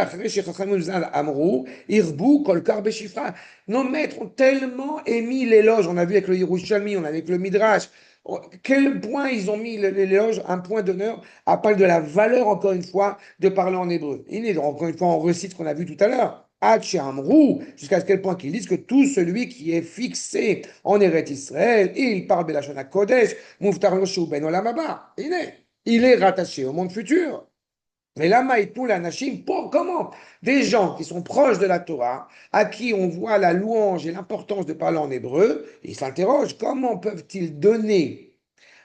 Speaker 1: nos maîtres ont tellement émis l'éloge, on a vu avec le Yerushalmi, on a vu avec le Midrash, quel point ils ont mis l'éloge, un point d'honneur, à parler de la valeur, encore une fois, de parler en hébreu. Encore une fois, on recite ce qu'on a vu tout à l'heure. Hach Amrou, jusqu'à quel point qu'ils disent que tout celui qui est fixé en Eretz Israël, et il parle Belashon HaKodesh, Muftar Loshu Ben Olam Haba, il est rattaché au monde futur. Mais lama et tout la nashim, comment des gens qui sont proches de la Torah, à qui on voit la louange et l'importance de parler en hébreu, ils s'interrogent comment peuvent-ils donner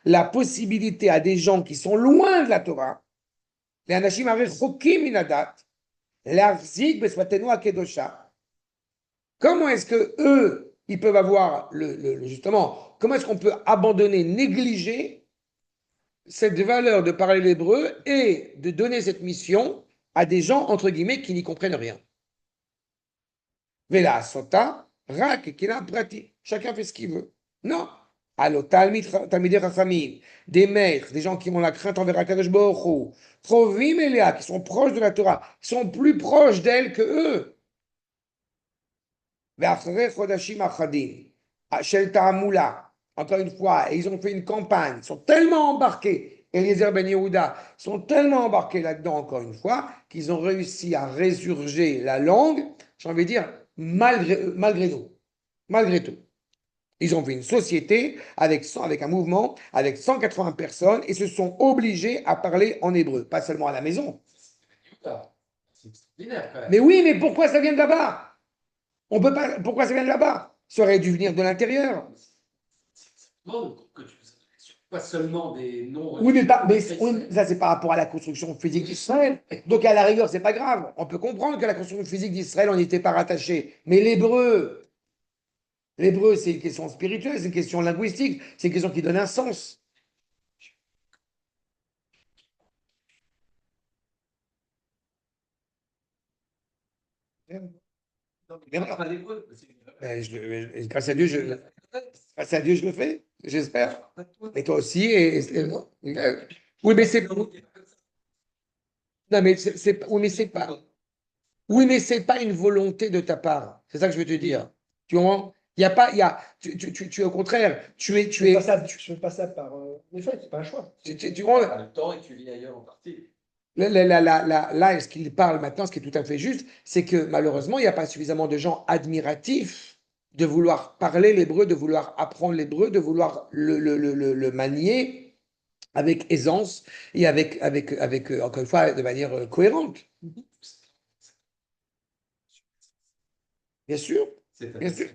Speaker 1: la possibilité à des gens qui sont loin de la Torah, les anashim chokim minadat, l'arzik beswatenu akedosha. Comment est-ce que eux, ils peuvent avoir justement, comment est-ce qu'on peut abandonner, négliger cette valeur de parler l'hébreu et de donner cette mission à des gens, entre guillemets, qui n'y comprennent rien. Vela sota, rak, kila prati. Chacun fait ce qu'il veut. Non. Alors, Talmidei Chachamim, des maîtres, des gens qui ont la crainte envers Akadosh Baruch Hu, Trovim Elia, qui sont proches de la Torah, qui sont plus proches d'elle que eux. Ve'acharei chodashim achadim, shel ta'amula, encore une fois, et ils ont fait une campagne, ils sont tellement embarqués, Eliezer Ben Yehuda, sont tellement embarqués là-dedans, encore une fois, qu'ils ont réussi à résurger la langue, j'ai envie de dire, malgré nous, malgré tout. Ils ont fait une société avec un mouvement, avec 180 personnes, et se sont obligés à parler en hébreu, pas seulement à la maison.
Speaker 2: C'est extraordinaire quand même.
Speaker 1: Mais oui, mais pourquoi ça vient de là-bas? On peut pas. Pourquoi ça vient de là-bas? Ça aurait dû venir de l'intérieur.
Speaker 2: Pas seulement des noms.
Speaker 1: Oui, ça, c'est par rapport à la construction physique d'Israël. Donc, à la rigueur, c'est pas grave. On peut comprendre que la construction physique d'Israël, on n'y était pas rattaché. Mais l'hébreu, c'est une question spirituelle, c'est une question linguistique, c'est une question qui donne un sens.
Speaker 2: Pas l'hébreu.
Speaker 1: Grâce à Dieu, je le fais, j'espère. Et toi aussi. Oui, mais c'est. Non, mais oui, mais c'est pas. Oui, mais c'est pas une volonté de ta part. C'est ça que je veux te dire. Tu vois? Il y a pas, il y a, tu, au contraire, tu es,
Speaker 3: Je fais pas ça par les faits, c'est pas un choix.
Speaker 1: tu vois,
Speaker 2: En même temps, et tu vis ailleurs en partie.
Speaker 1: là, ce qu'il parle maintenant, ce qui est tout à fait juste, c'est que malheureusement, il n'y a pas suffisamment de gens admiratifs de vouloir parler l'hébreu, de vouloir apprendre l'hébreu, de vouloir le manier avec aisance et avec encore une fois, de manière cohérente. Bien sûr, bien sûr.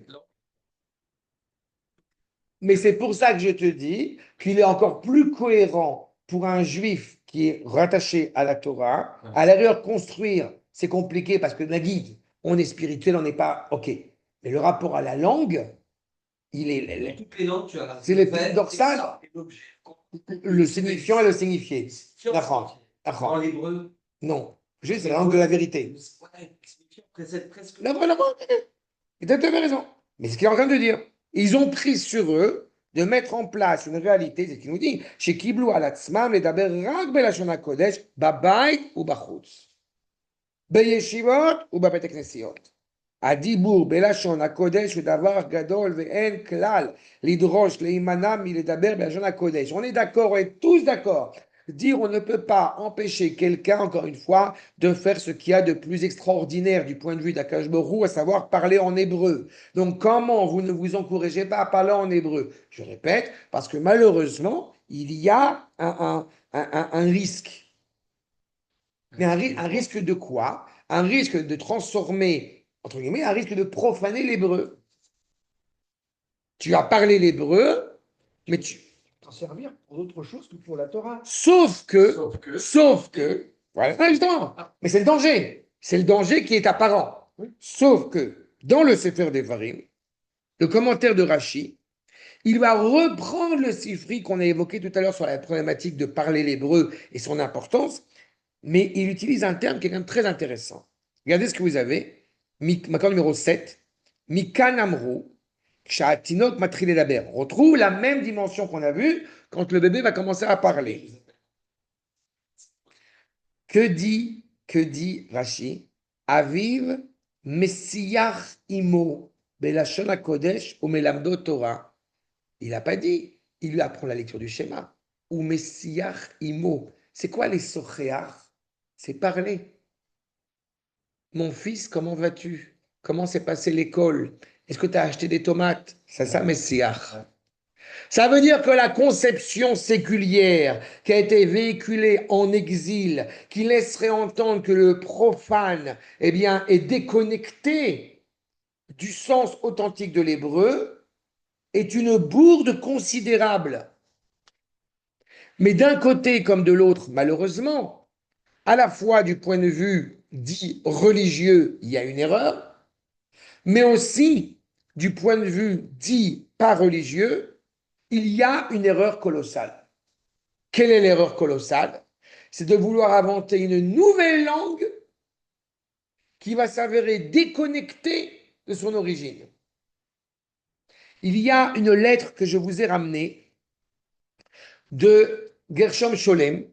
Speaker 1: Mais c'est pour ça que je te dis qu'il est encore plus cohérent pour un juif qui est rattaché à la Torah. À l'arrière, construire, c'est compliqué parce que la guide, on est spirituel, on n'est pas OK. Mais le rapport à la langue, il est.
Speaker 2: Toutes les langues, tu as
Speaker 1: C'est le fait dorsal, le signifiant et le signifié.
Speaker 2: Dans l'hébreu.
Speaker 1: Non, juste c'est la langue de la vérité.
Speaker 2: Presque.
Speaker 1: Non, tu as raison. Mais ce qu'il est en train de dire, ils ont pris sur eux de mettre en place une réalité, c'est ce qu'il nous dit, chez Kiblou alatzmam et daber rak belashon hakodesh, babayt ou bachutz, beyeshivot ou babetek nesiot. הדיבור בלשון הקודש הוא דבר גדול ואין כלל לדרוש להימנע מלדבר בלשון הקודש. On est d'accord, on est tous d'accord. Dire on ne peut pas empêcher quelqu'un, encore une fois, de faire ce qu'il y a de plus extraordinaire du point de vue d'Akash Borou, à savoir parler en hébreu. Donc comment vous ne vous encouragez pas à parler en hébreu? Je répète, parce que malheureusement, il y a un risque. Mais un risque de quoi? Un risque de transformer, entre guillemets, un risque de profaner l'hébreu. Tu as parlé l'hébreu, mais tu...
Speaker 3: T'en servir pour autre chose que pour la Torah.
Speaker 1: Sauf que, voilà, justement, mais c'est le danger. C'est le danger qui est apparent. Sauf que, dans le Sefer Devarim, le commentaire de Rashi, il va reprendre le sifri qu'on a évoqué tout à l'heure sur la problématique de parler l'hébreu et son importance, mais il utilise un terme qui est quand même très intéressant. Regardez ce que vous avez, macron numéro 7, Mikan Amru, Kshatinok Matrile Daber. On retrouve la même dimension qu'on a vue quand le bébé va commencer à parler. Que dit Rashi? Aviv Messiach Imo, Belashon HaKodesh ou Melamdo Torah. Il n'a pas dit, il lui apprend la lecture du schéma. Ou Messiach Imo. C'est quoi les Sochéach? C'est parler. mon fils, comment vas-tu? Comment s'est passée l'école? Est-ce que tu as acheté des tomates? C'est ça, Messiah. Ça veut dire que la conception séculière qui a été véhiculée en exil, qui laisserait entendre que le profane, eh bien, est déconnecté du sens authentique de l'hébreu, est une bourde considérable. Mais d'un côté comme de l'autre, malheureusement, à la fois du point de vue dit religieux, il y a une erreur, mais aussi du point de vue dit pas religieux, il y a une erreur colossale. Quelle est l'erreur colossale? C'est de vouloir inventer une nouvelle langue qui va s'avérer déconnectée de son origine. Il y a une lettre que je vous ai ramenée de Gershom Scholem,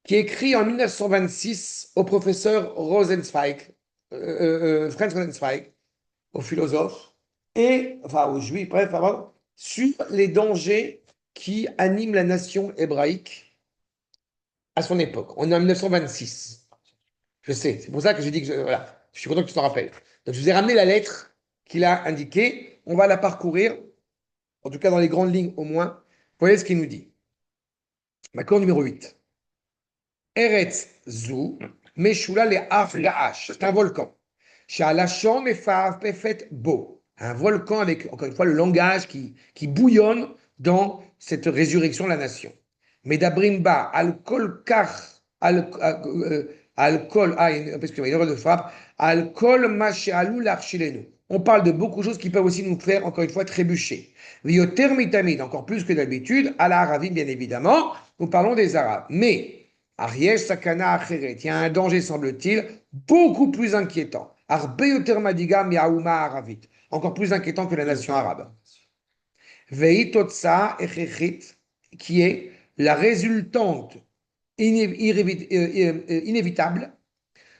Speaker 1: qui écrit en 1926 au professeur Rosenzweig, Franz Rosenzweig, au philosophe, et, enfin au juif, bref, sur les dangers qui animent la nation hébraïque à son époque. On est en 1926. Je sais, c'est pour ça que je dis que voilà, je suis content que tu t'en rappelles. Donc je vous ai ramené la lettre qu'il a indiquée. On va la parcourir, en tout cas dans les grandes lignes au moins. Voyez ce qu'il nous dit. Macron numéro 8. Eretz Zou, Meshula le Ar Gaash. C'est un volcan. Shalachon Mefav Pefet Bo. Un volcan avec, encore une fois, le langage qui bouillonne dans cette résurrection de la nation. Medabrimba, Al-Kol Kach, Al-Kol, parce qu'il y a une erreur de frappe, Al-Kol Mashalou Larchilenu. On parle de beaucoup de choses qui peuvent aussi nous faire, encore une fois, trébucher. Vioter Mitamid, encore plus que d'habitude, à la Aravim, bien évidemment, nous parlons des Arabes. Mais, Ariel Sakana Acheret, il y a un danger, semble-t-il, beaucoup plus inquiétant. Encore plus inquiétant que la nation arabe. Veitotsa Echechit, qui est la résultante inévitable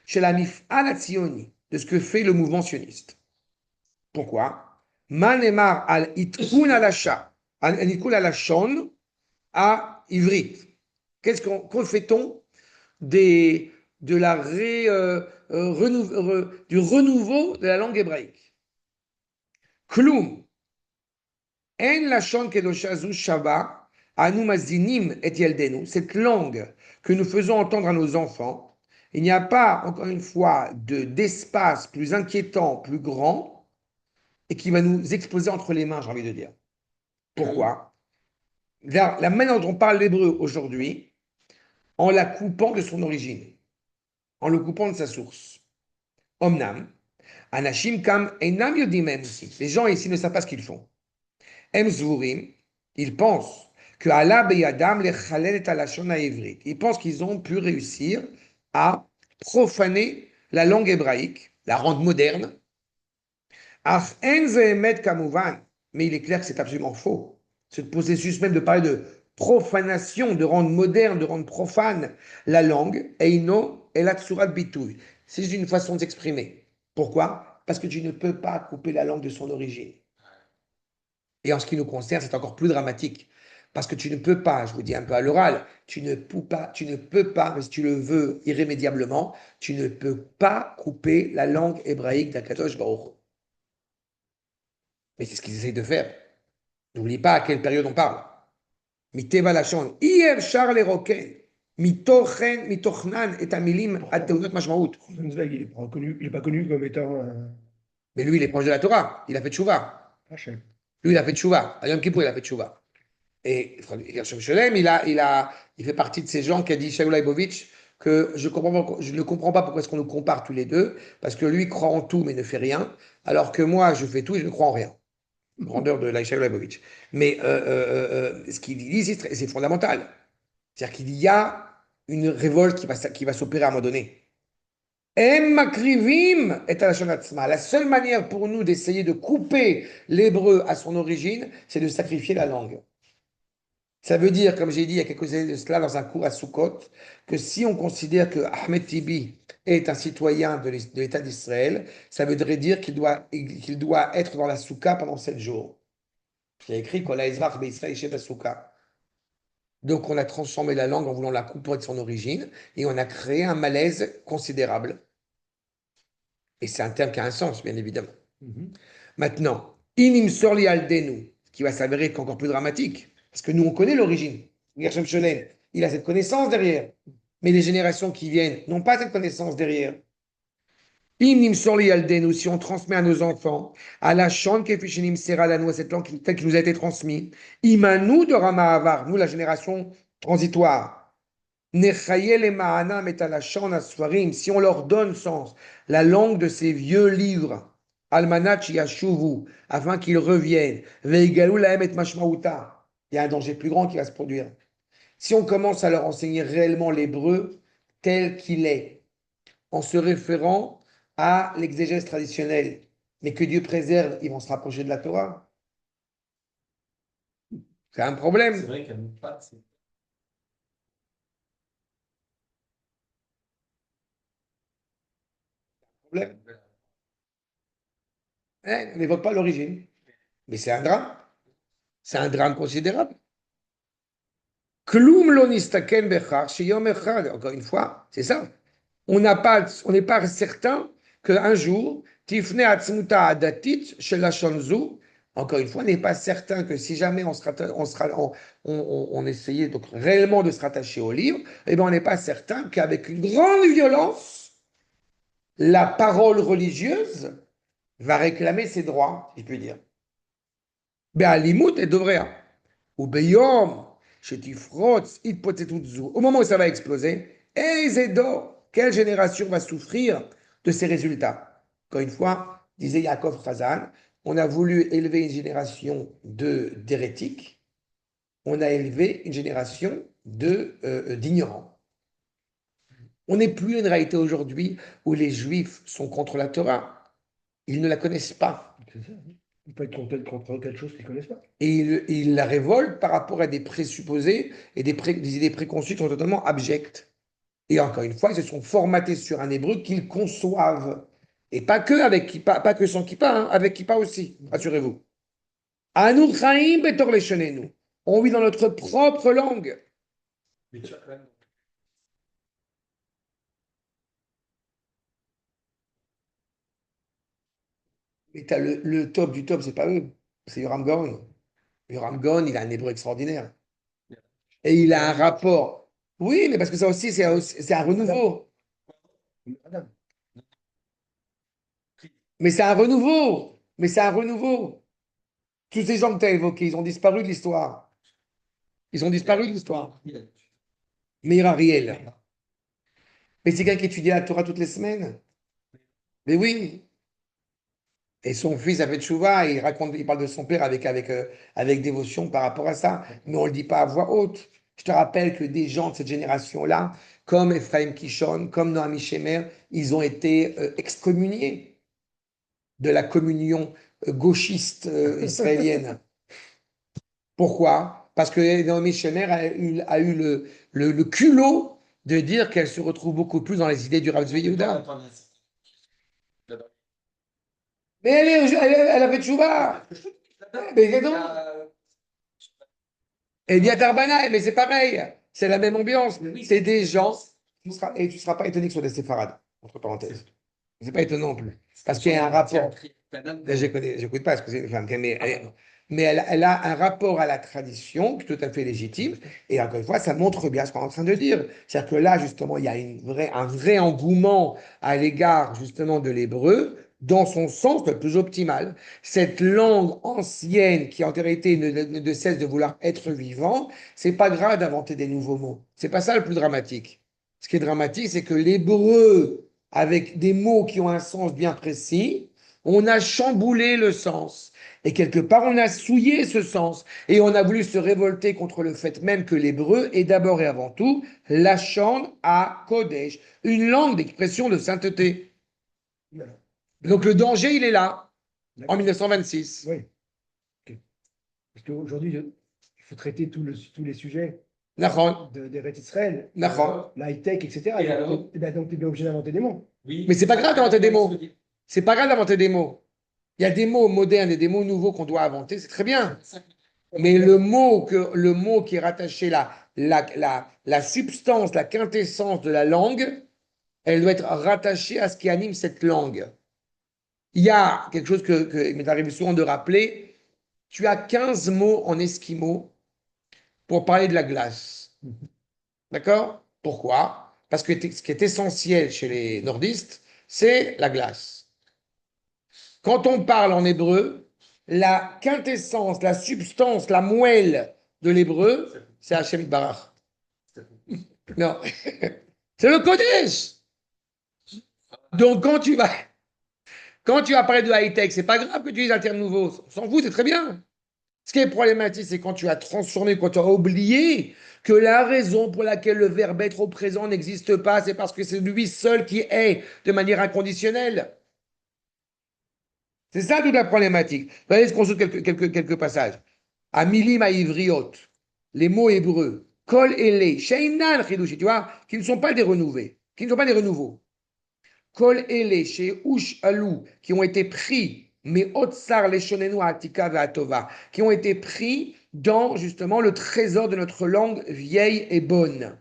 Speaker 1: chez la Mif'al Tzioni, de ce que fait le mouvement sioniste. Pourquoi? Manemar al itkun alasha, al itkun alashon à ivrit. Qu'en fait-on de la du renouveau de la langue hébraïque? Klum. En lashon kedosha zu shava anu mazinim et yeldenu. Cette langue que nous faisons entendre à nos enfants, il n'y a pas, encore une fois, d'espace plus inquiétant, plus grand, et qui va nous exploser entre les mains, j'ai envie de dire. Pourquoi? La manière dont on parle l'hébreu aujourd'hui, en la coupant de son origine, en le coupant de sa source. Omnam, Anashim kam enam yodim emsi. Les gens ici ne savent pas ce qu'ils font. Emzvurim, ils pensent que Allah beyadam lechalel et alashon haïvrit. Ils pensent qu'ils ont pu réussir à profaner la langue hébraïque, la rendre moderne. Ach en ze emet kamuvan. Mais il est clair que c'est absolument faux. Ce processus même de parler de profanation, de rendre moderne, de rendre profane la langue, eino elatsurat bitouy. C'est une façon de s'exprimer. Pourquoi? Parce que tu ne peux pas couper la langue de son origine. Et en ce qui nous concerne, c'est encore plus dramatique. Parce que tu ne peux pas, je vous dis un peu à l'oral, tu ne peux pas, mais si tu le veux irrémédiablement, tu ne peux pas couper la langue hébraïque d'Akadosh Baruch. Mais c'est ce qu'ils essayent de faire. N'oublie pas à quelle période on parle. Miteva lashon, hier char les roquets, mitochen, mitochnan et amilim ateunot mashmaout.
Speaker 3: Il n'est pas connu comme étant
Speaker 1: Mais lui, il est proche de la Torah. Il a fait tchouva.
Speaker 3: Hachem.
Speaker 1: Lui, il a fait tchouva. À Yom Kippour, il a fait tchouva. Et Gershom Sholem, il fait partie de ces gens qui a dit Shaul Leibovitch que je ne comprends pas pourquoi est-ce qu'on nous compare tous les deux, parce que lui croit en tout mais ne fait rien, alors que moi, je fais tout et je ne crois en rien. Grandeur de Shaul Leibovitch. Mais ce qu'il dit, c'est fondamental. C'est-à-dire qu'il y a une révolte qui va s'opérer à un moment donné. La seule manière pour nous d'essayer de couper l'hébreu à son origine, c'est de sacrifier la langue. Ça veut dire, comme j'ai dit il y a quelques années de cela dans un cours à Sukkot, que si on considère que Ahmed Tibi est un citoyen de l'État d'Israël, ça voudrait dire qu'il doit être dans la Soukha pendant 7 jours. Il y a écrit qu'on a Ezrach Beisraël chez la Soukha. Donc on a transformé la langue en voulant la couper de son origine et on a créé un malaise considérable. Et c'est un terme qui a un sens, bien évidemment.
Speaker 3: Mhm.
Speaker 1: Maintenant, inim sorli aldenu, ce qui va s'avérer être encore plus dramatique, parce que nous, on connaît l'origine. Gershom Sholem, il a cette connaissance derrière. Mais les générations qui viennent n'ont pas cette connaissance derrière. Inim sorli aldenu, si on transmet à nos enfants, à la chante kefichinim seralanu, à cette langue telle qui nous a été transmise, imanu de Rama Avar, nous, la génération transitoire. Nechayel et Ma'anam et Alachan Asfarim, si on leur donne sens, la langue de ces vieux livres, Almanach Yashuvu, afin qu'ils reviennent, Veigalu Lahem et Mashmaouta, il y a un danger plus grand qui va se produire. Si on commence à leur enseigner réellement l'hébreu tel qu'il est, en se référant à l'exégèse traditionnelle, mais que Dieu préserve, ils vont se rapprocher de la Torah. C'est un
Speaker 2: C'est
Speaker 1: problème.
Speaker 2: vrai qu'à notre part, c'est
Speaker 1: Problème. On n'évoque pas l'origine, mais c'est un drame. C'est un drame considérable. Kloum lo nistaken bechar sheyom echad. Encore une fois, c'est ça. On n'est pas certain qu'un jour, tifne atzmuta adatit shelashon zu. Encore une fois, on n'est pas certain que si jamais on essayait donc réellement de se rattacher au livre, eh bien, on n'est pas certain qu'avec une grande violence, la parole religieuse va réclamer ses droits, si je puis dire. Be'alimut et dovrea. Ou beyom, shetifrotz, itpotetutzu. Au moment où ça va exploser, Ezedor, quelle génération va souffrir de ces résultats? Encore une fois, disait Yaakov Khazan, on a voulu élever une génération d'hérétiques, on a élevé une génération d'ignorants. On n'est plus une réalité aujourd'hui où les Juifs sont contre la Torah. Ils ne la connaissent pas.
Speaker 3: C'est ça. Il peut être contre quelque chose qu'ils ne connaissent pas.
Speaker 1: Et il la révolte par rapport à des présupposés et des idées préconçues qui sont totalement abjectes. Et encore une fois, ils se sont formatés sur un hébreu qu'ils conçoivent. Et pas que avec kippa, pas que sans kippa, hein, avec kippa aussi, rassurez-vous. Anu chaim betor leshonenu. On vit dans notre propre langue.
Speaker 2: mais tu as quand même.
Speaker 1: Mais t'as le top du top, c'est pas eux, c'est Yoram Gaon. Yoram Gaon, il a un hébreu extraordinaire. Et il a un rapport. Oui, mais parce que ça aussi, c'est un renouveau.
Speaker 3: Adam.
Speaker 1: Mais c'est un renouveau. Mais c'est un renouveau. Tous ces gens que tu as évoqués, ils ont disparu de l'histoire. Ils ont disparu de l'histoire. Meir Ariel. Mais c'est quelqu'un qui étudie la Torah toutes les semaines. Mais oui. Et son fils a fait tchouva, il raconte, il parle de son père avec dévotion par rapport à ça. Mais on ne le dit pas à voix haute. Je te rappelle que des gens de cette génération-là, comme Ephraim Kishon, comme Noami Shemer, ils ont été excommuniés de la communion gauchiste israélienne. Pourquoi? Parce que Naomi Shemer a eu le culot de dire qu'elle se retrouve beaucoup plus dans les idées du Rav Tzvi Yehuda. Mais elle a fait tchouva. Mais non. Et Biatar Banaï, mais c'est pareil. C'est la même ambiance. C'est des gens. Et tu ne seras pas étonné que ce soit des séfarades, entre parenthèses. C'est pas étonnant non plus. Parce qu'il y a un rapport. Je n'écoute pas, parce que c'est une femme, mais elle a un rapport à la tradition qui est tout à fait légitime. Et encore une fois, ça montre bien ce qu'on est en train de dire. C'est-à-dire que là, justement, il y a un vrai engouement à l'égard, justement, de l'hébreu, dans son sens le plus optimal. Cette langue ancienne qui, en vérité, ne cesse de vouloir être vivant, c'est pas grave d'inventer des nouveaux mots. C'est pas ça le plus dramatique. Ce qui est dramatique, c'est que l'hébreu, avec des mots qui ont un sens bien précis, on a chamboulé le sens. Et quelque part, on a souillé ce sens. Et on a voulu se révolter contre le fait même que l'hébreu est d'abord et avant tout la Lachon à Kodesh, une langue d'expression de sainteté.
Speaker 3: Voilà.
Speaker 1: Donc le danger, il est là, en
Speaker 3: D'accord.
Speaker 1: 1926.
Speaker 3: Oui. Ok. Parce qu'aujourd'hui, il faut traiter tous les sujets
Speaker 1: Nahon,
Speaker 3: d'Eretz Israël,
Speaker 1: Nahon.
Speaker 3: l'high-tech, etc.
Speaker 2: Et alors
Speaker 3: Donc, tu es bien obligé d'inventer des mots.
Speaker 2: Oui.
Speaker 1: Mais c'est pas grave d'inventer des mots. C'est pas grave d'inventer des mots. Il y a des mots modernes et des mots nouveaux qu'on doit inventer, c'est très bien. Mais le mot qui est rattaché la substance, la quintessence de la langue, elle doit être rattachée à ce qui anime cette langue. Il y a quelque chose il m'est arrivé souvent de rappeler. Tu as 15 mots en esquimau pour parler de la glace. D'accord? Pourquoi? Parce que ce qui est essentiel chez les nordistes, c'est la glace. Quand on parle en hébreu, la quintessence, la substance, la moelle de l'hébreu, c'est Hachem Barach. Non, c'est le Kodesh. Donc quand tu vas parler de high-tech, c'est pas grave que tu utilises un terme nouveau. On s'en fout, c'est très bien. Ce qui est problématique, c'est quand tu as transformé, quand tu as oublié que la raison pour laquelle le verbe être au présent n'existe pas, c'est parce que c'est lui seul qui est de manière inconditionnelle. C'est ça toute la problématique. Regardez ce qu'on saute quelques passages. Amilim ivriot, les mots hébreux, kol ele, sheinan chidushi, tu vois, qui ne sont pas des renouvelés, qui ne sont pas des renouveaux. Kol ele, chez Ush Alou, qui ont été pris, mais Otsar leshonenu atika ve'atova, qui ont été pris dans justement le trésor de notre langue vieille et bonne.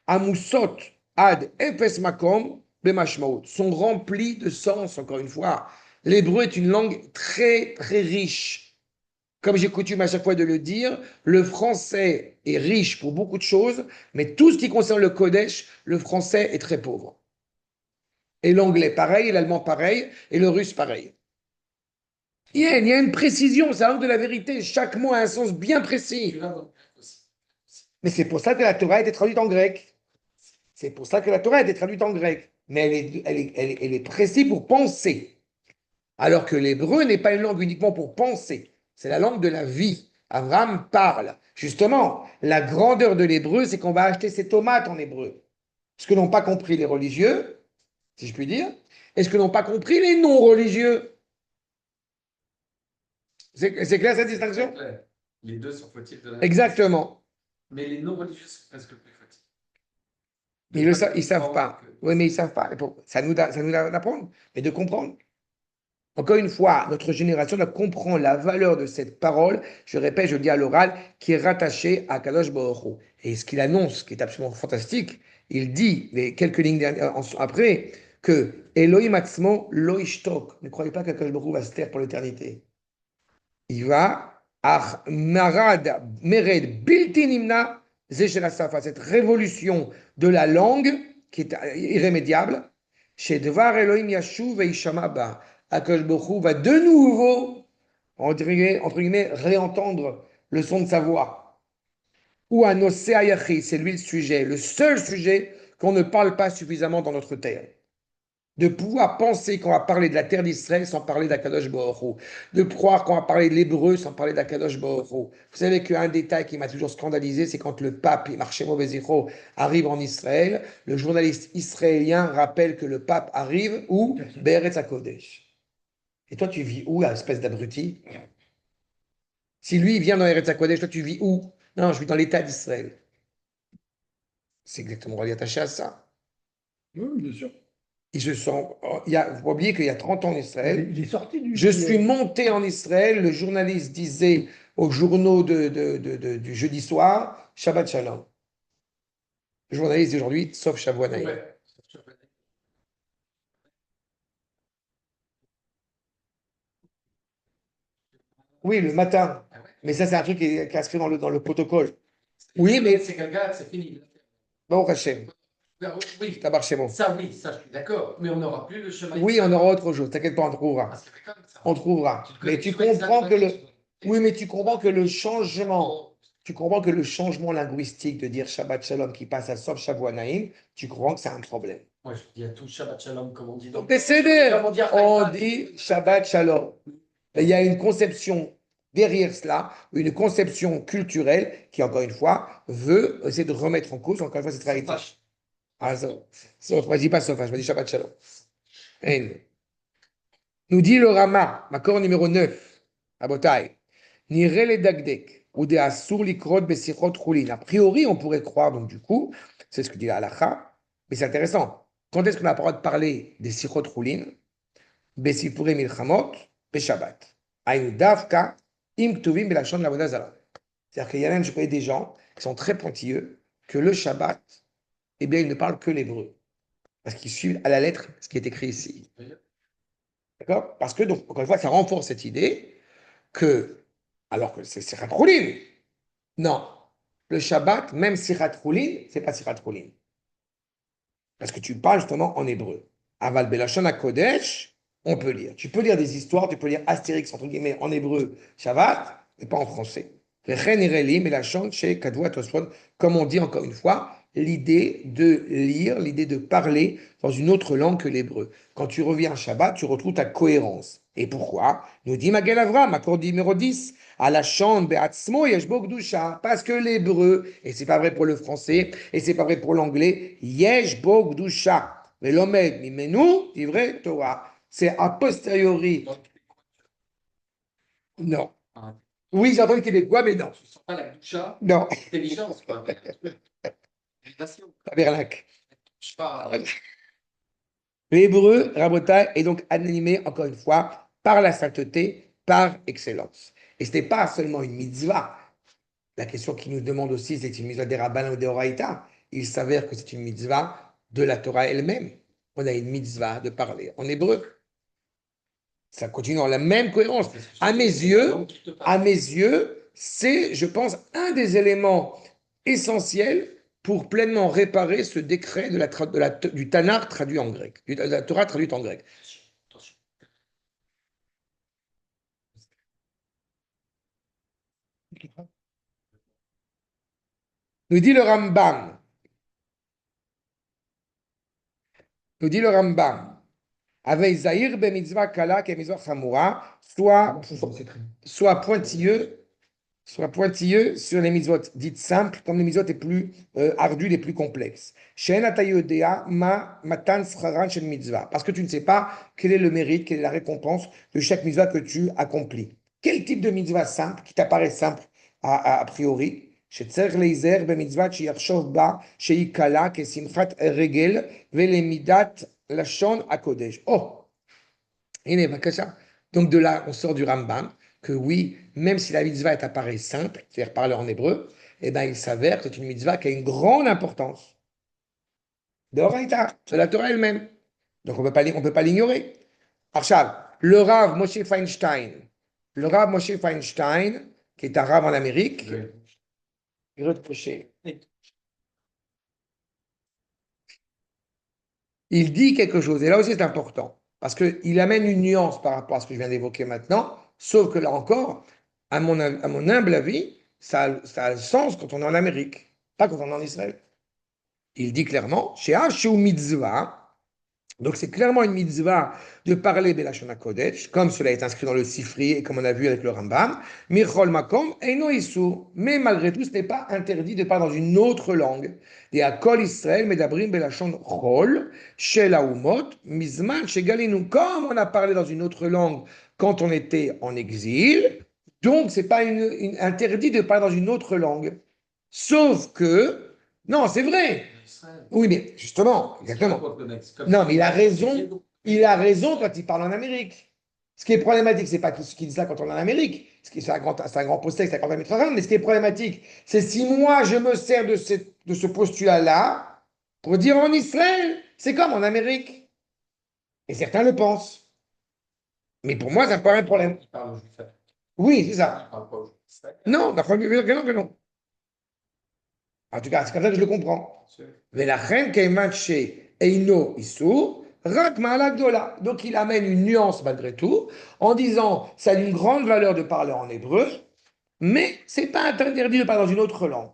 Speaker 1: Amusot ad epes makom bemashmaut, sont remplis de sens, encore une fois. L'hébreu est une langue très, très riche. Comme j'ai coutume à chaque fois de le dire, le français est riche pour beaucoup de choses, mais tout ce qui concerne le Kodesh, le français est très pauvre. Et l'anglais pareil, et l'allemand pareil, et le russe pareil. Il y a une précision, c'est la langue de la vérité. Chaque mot a un sens bien précis. Mais c'est pour ça que la Torah a été traduite en grec. C'est pour ça que la Torah a été traduite en grec. Mais elle est précise pour penser. Alors que l'hébreu n'est pas une langue uniquement pour penser. C'est la langue de la vie. Abraham parle. Justement, la grandeur de l'hébreu, c'est qu'on va acheter ses tomates en hébreu. Ce que n'ont pas compris les religieux, si je puis dire, et ce que n'ont pas compris les non-religieux. C'est clair cette distinction?
Speaker 2: Les deux sont fautifs de la
Speaker 1: Exactement.
Speaker 2: Mais les non-religieux sont presque plus fautifs.
Speaker 1: Ils ne savent pas. Oui, mais ils ne savent pas. Ça nous d'apprendre, mais de comprendre. Encore une fois, notre génération doit comprendre la valeur de cette parole, je répète, je le dis à l'oral, qui est rattachée à Kadosh Baruch Hu. Et ce qu'il annonce, qui est absolument fantastique, il dit, les quelques lignes après, que Elohim Atzmo lo ishtok. Ne croyez pas que Kadosh Baruch Hu va se taire pour l'éternité. Il va, marad mered bilti nimna zeshel safa, cette révolution de la langue qui est irrémédiable, chez Devar Elohim Yashuv et Ishama ba. Akash Bokhu va de nouveau, entre guillemets, réentendre le son de sa voix. Ou un Yachi, c'est lui le seul sujet qu'on ne parle pas suffisamment dans notre terre. De pouvoir penser qu'on va parler de la terre d'Israël sans parler d'Akadosh Baruch Hu. De croire qu'on va parler de l'hébreu sans parler d'Akadosh Baruch Hu. Vous savez qu'un détail qui m'a toujours scandalisé, c'est quand le pape, Marchemo Bezichro, arrive en Israël, le journaliste israélien rappelle que le pape arrive où? Be'eretz HaKodesh. Et toi, tu vis où, espèce d'abruti? Si lui, il vient dans Eretz HaKodesh, toi, tu vis où? Non, je vis dans l'État d'Israël. C'est exactement relié attaché à ça.
Speaker 3: Oui, bien sûr.
Speaker 1: Ils se sont, il faut pas oublier qu'il y a 30 ans en Israël,
Speaker 3: Il est sorti du.
Speaker 1: je suis monté en Israël, le journaliste disait aux journaux du jeudi soir, Shabbat Shalom. Le journaliste d'aujourd'hui, sauf Shavuot.
Speaker 2: Ouais.
Speaker 1: Oui, le matin.
Speaker 2: Ah ouais.
Speaker 1: Mais ça, c'est un truc qui est inscrit dans le protocole. Oui, mais
Speaker 2: C'est quelqu'un, c'est fini.
Speaker 1: bon, Hachem,
Speaker 2: Oui,
Speaker 1: tabar chez moi.
Speaker 2: ça, oui, ça, je suis d'accord. Mais on n'aura plus le chemin.
Speaker 1: Oui, on aura autre chose. T'inquiète pas, on trouvera.
Speaker 2: Ah, c'est comme ça.
Speaker 1: On trouvera. Mais tu
Speaker 2: connais
Speaker 1: comprends que le.
Speaker 2: exactement.
Speaker 1: Oui, mais tu comprends que le changement. Tu comprends que le changement linguistique de dire Shabbat Shalom qui passe à Sof Shavuanaïm, tu comprends que c'est un problème.
Speaker 2: Moi, je dis à tout Shabbat Shalom, comme on dit.
Speaker 1: Donc, c'est
Speaker 2: Comment dire
Speaker 1: on dit Shabbat Shalom. Il y a une conception derrière cela, une conception culturelle qui, encore une fois, veut essayer de remettre en cause, encore une fois, cette réalité. Ah, ça, je ne dis pas Sof, je dis Shabbat Shalom. Nous dit le Rama, accord numéro 9, à Botaï, Nire le dagdek, ou de asur likrot besichot chulin. A priori, on pourrait croire, donc du coup, c'est ce que dit la halakha, mais c'est intéressant. Quand est-ce qu'on a le droit de parler des sichot chulin? Besifurim milchamot, beshabbat. Aïn davka, im ktuvim belachon de la vodazara. C'est-à-dire qu'il y a même, je connais des gens qui sont très pointilleux, que le Shabbat, eh bien, ils ne parlent que l'hébreu. Parce qu'ils suivent à la lettre ce qui est écrit ici. D'accord? Parce que, donc, encore une fois, ça renforce cette idée que, alors que c'est Sirat Choulin, non, le Shabbat, même Sirat Choulin, c'est pas Sirat Choulin. Parce que tu parles justement en hébreu. Aval Belashon HaKodesh, on peut lire. Tu peux lire des histoires, tu peux lire Astérix, entre guillemets, en hébreu, Shabbat, mais pas en français. Comme on dit encore une fois, l'idée de lire, l'idée de parler dans une autre langue que l'hébreu. Quand tu reviens à Shabbat, tu retrouves ta cohérence. Et pourquoi? Nous dit Maguel Avram, accord numéro 10, à la chambre, parce que l'hébreu, et c'est pas vrai pour le français, et c'est pas vrai pour l'anglais, yesh bo gdusha, mais l'omed mimenu, vrai Torah. C'est a posteriori. Non.
Speaker 2: Ah,
Speaker 1: Oui, j'ai entendu québécois, mais non.
Speaker 2: tu sens pas la doucha,
Speaker 1: Non,
Speaker 2: intelligence, quoi. Révélation.
Speaker 1: tabernacle.
Speaker 2: Je sais pas.
Speaker 1: L'hébreu, Rabotai, est donc animé, encore une fois, par la sainteté, par excellence. Et ce n'est pas seulement une mitzvah. La question qui nous demande aussi, c'est une mitzvah des rabbins ou des oraïta. Il s'avère que c'est une mitzvah de la Torah elle-même. On a une mitzvah de parler en hébreu. Ça continue dans la même cohérence. À mes yeux, c'est, je pense, un des éléments essentiels pour pleinement réparer ce décret du Tanakh traduit en grec, de la Torah traduite en grec.
Speaker 2: Attention.
Speaker 1: Nous dit le Rambam, nous dit le Rambam, avec Zahir ben mitzvah kala ke mitzvah chamura, soit pointilleux sur les mitzvot dites simples, comme les mitzvot les plus ardues, les plus complexes. Parce que tu ne sais pas quel est le mérite, quelle est la récompense de chaque mitzvah que tu accomplis. Quel type de mitzvah simple, qui t'apparaît simple a priori? Oh, donc de là, on sort du Rambam, que oui, même si la mitzvah est appareil simple, c'est-à-dire parler en hébreu, eh ben, il s'avère que c'est une mitzvah qui a une grande importance. De Horaïta, de la Torah elle-même. Donc on peut pas l'ignorer. Arshab, le Rav Moshe Feinstein, qui est un Rav en Amérique, il dit quelque chose, et là aussi c'est important, parce qu'il amène une nuance par rapport à ce que je viens d'évoquer maintenant, sauf que là encore, à mon humble avis, ça a le sens quand on est en Amérique, pas quand on est en Israël. Il dit clairement, chez Hashu Mitzvah, donc c'est clairement une mitzvah de parler Belashon HaKodesh, comme cela est inscrit dans le Sifri et comme on a vu avec le Rambam, Michol Makom Eino Issur. Mais malgré tout, ce n'est pas interdit de parler dans une autre langue. Et à Kol Israël, Medabrim Belashon Chol, Shel Haumot, Mizman, Shegalinu, comme on a parlé dans une autre langue quand on était en exil. Donc, ce n'est pas interdit de parler dans une autre langue. Sauf que, non, c'est vrai. Oui, mais justement, exactement. Non, mais il a raison quand il parle en Amérique. Ce qui est problématique, c'est pas ce qu'il dit ça quand on est en Amérique, c'est un grand post-texte, c'est un grand mais ce qui est problématique, c'est si moi je me sers de ce postulat-là pour dire en Israël, c'est comme en Amérique. Et certains le pensent. Mais pour moi, ça me paraît un problème.
Speaker 2: Il parle aux Juifs.
Speaker 1: Oui, c'est ça.
Speaker 2: Il parle pas aux Juifs.
Speaker 1: Non, d'après que non. En tout cas, c'est comme ça que je le comprends. Donc il amène une nuance malgré tout, en disant ça a une grande valeur de parler en hébreu, mais c'est pas interdit de parler dans une autre langue.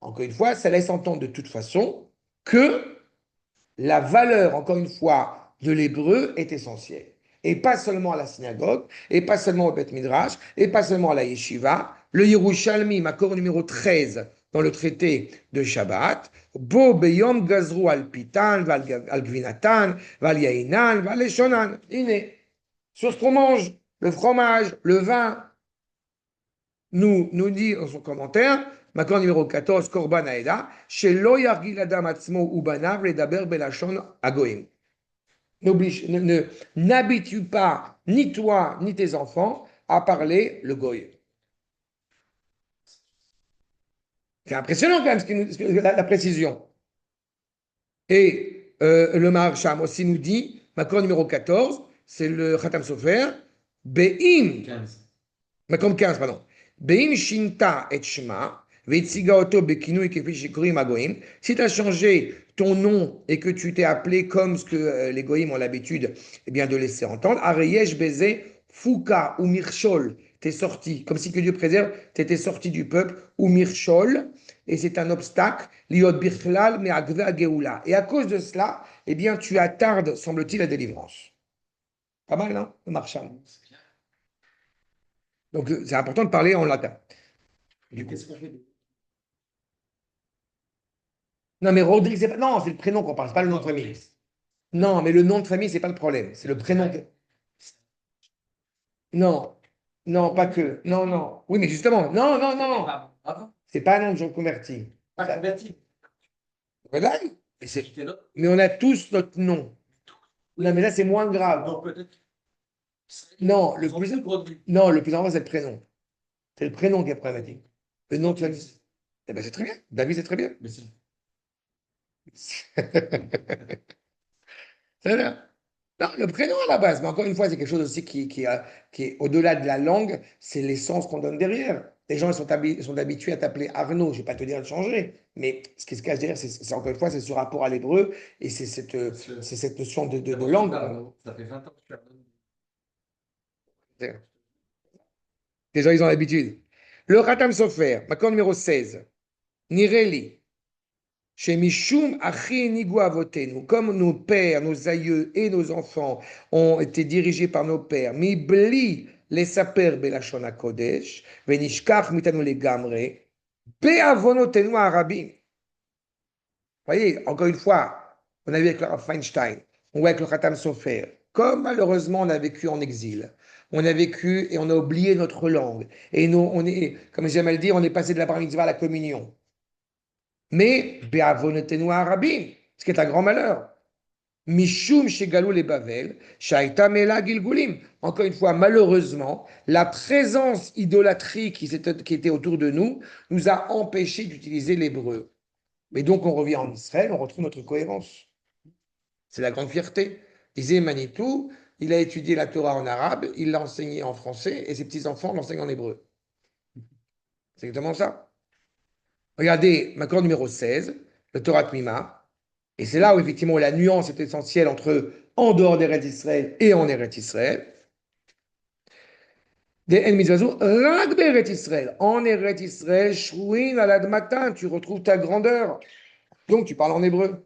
Speaker 1: Encore une fois, ça laisse entendre de toute façon que la valeur, encore une fois, de l'hébreu est essentielle. Et pas seulement à la synagogue, et pas seulement au Beth Midrash, et pas seulement à la yeshiva. Le Yerushalmi, accord numéro 13, dans le traité de Shabbat, Bo beyom gazru al pitan, al gvinatan, val yainan, val leshonan. Sur ce qu'on mange, le fromage, le vin, nous dit dans son commentaire, Makor numéro 14, Korban Aeda, Shelo yargil adam atzmo ubanav ledaber belashon agoim. N'habitue pas ni toi ni tes enfants à parler le goy. C'est impressionnant quand même la précision. Et le Maharsham aussi nous dit, Makor numéro 14, c'est le Khatam Sofer. Be'im,
Speaker 2: 15.
Speaker 1: Makom 15, pardon. Be'im shinta et shema, ve'itziga oto bekinui kefi shikorim hagoyim. Si tu as changé ton nom et que tu t'es appelé comme ce que les goyim ont l'habitude eh bien, de laisser entendre, areyesh beze fuka ou mirchol, t'es sorti, comme si que Dieu préserve, tu étais sorti du peuple, ou mirchol, et c'est un obstacle, liot bichlal me agve geoula. Et à cause de cela, eh bien, tu attardes, semble-t-il, la délivrance. Pas mal, non? Le marchand.
Speaker 2: C'est bien.
Speaker 1: Donc, c'est important de parler en latin. Du
Speaker 2: Mais
Speaker 1: coup.
Speaker 2: qu'est-ce qu'on fait?
Speaker 1: Non, mais Rodrigue, c'est pas... Non, c'est le prénom qu'on parle, c'est pas le nom de famille. Non, mais le nom de famille, c'est pas le problème. C'est le prénom. Non, non, pas que. Non, non. Oui, mais justement, non, non, non.
Speaker 2: Avant,
Speaker 1: C'est pas un nom de gens convertis.
Speaker 2: pas converti.
Speaker 1: Voilà. Mais,
Speaker 2: C'était l'autre.
Speaker 1: mais on a tous notre nom.
Speaker 2: Oui.
Speaker 1: Non, mais là, c'est moins grave.
Speaker 2: Donc peut-être.
Speaker 1: Non,
Speaker 2: Ils ont plus produit.
Speaker 1: non, le plus important, c'est le prénom. C'est le prénom qui est problématique. Le nom de famille. Eh ben, c'est très bien. David, c'est très bien.
Speaker 2: Mais c'est
Speaker 1: C'est bien. Non, le prénom à la base, mais encore une fois, c'est quelque chose aussi qui est au-delà de la langue, c'est l'essence qu'on donne derrière. Les gens ils sont habitués à t'appeler Arnaud, je ne vais pas te dire de changer, mais ce qui se cache derrière, encore une fois, c'est ce rapport à l'hébreu et c'est cette notion de langue.
Speaker 2: Ça fait 20 ans que je suis à
Speaker 1: Les gens, ils ont l'habitude. Le Khatam Sofer, accord numéro 16, Nireli. Chez Mishum Achi Nigu Avotenu, comme nos pères, nos aïeux et nos enfants ont été dirigés par nos pères, Mibli les saper belashon hakodesh, venishkach mitanu legamre, be'avonotenu arabim. Voyez, encore une fois, on a vu avec le Rav Feinstein, on voit avec le Khatam Sofer, comme malheureusement on a vécu en exil, on a vécu et on a oublié notre langue, et nous, on est, comme j'aime à le dire, on est passé de la bar mitzvah à la communion. Mais, Be'avonotenu Arabim, ce qui est un grand malheur. Mishum Shegalou les Bavel, Shaita Mela Gilgulim. Encore une fois, malheureusement, la présence idolâtrie qui était autour de nous a empêché d'utiliser l'hébreu. Mais donc, on revient en Israël, on retrouve notre cohérence. C'est la grande fierté. Disait Manitou, il a étudié la Torah en arabe, il l'a enseigné en français, et ses petits-enfants l'enseignent en hébreu. C'est exactement ça. Regardez, accord numéro 16, le Torah Tmima. Et c'est là où effectivement la nuance est essentielle entre en dehors d'Eretz Israël et en Eretz Israël. Des En Mitzvazou, Rak Eretz Israël. En Eretz Israël, Shrouin alad matin, tu retrouves ta grandeur. Donc tu parles en hébreu.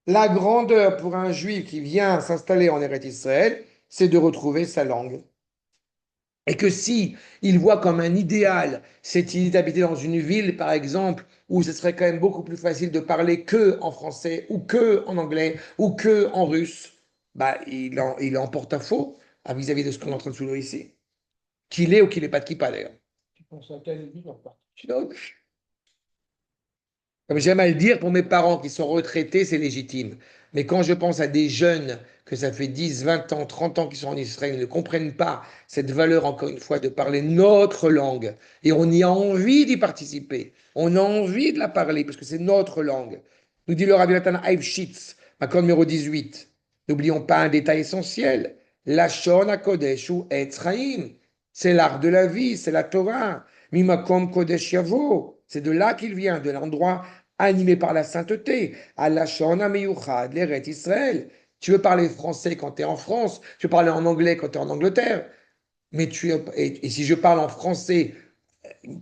Speaker 1: La grandeur pour un juif qui vient s'installer en Eretz Israël, c'est de retrouver sa langue. Et que si il voit comme un idéal cette idée d'habiter dans une ville, par exemple, où ce serait quand même beaucoup plus facile de parler que en français, ou que en anglais, ou que en russe, bah, il en porte-à-faux vis-à-vis de ce qu'on est en train de soulever ici. Qu'il est ou qu'il n'est pas de Kippa, d'ailleurs.
Speaker 3: Tu penses à quelle ville en particulier?
Speaker 1: Donc, comme j'aime à le dire, pour mes parents qui sont retraités, c'est légitime. Mais quand je pense à des jeunes que ça fait 10, 20 ans, 30 ans qu'ils sont en Israël, ils ne comprennent pas cette valeur, encore une fois, de parler notre langue. Et on y a envie d'y participer. On a envie de la parler parce que c'est notre langue. Nous dit le Rabbi Nathan Eifshitz, accord numéro 18. N'oublions pas un détail essentiel. Lashon HaKodesh ou Etz Chaim. C'est l'art de la vie, c'est la Torah. Mimakom Kodesh Yavo. C'est de là qu'il vient, de l'endroit animé par la sainteté, à la Shona Meyuchad, l'Eret Israël. Tu veux parler français quand tu es en France, tu veux parler en anglais quand tu es en Angleterre. Et si je parle en français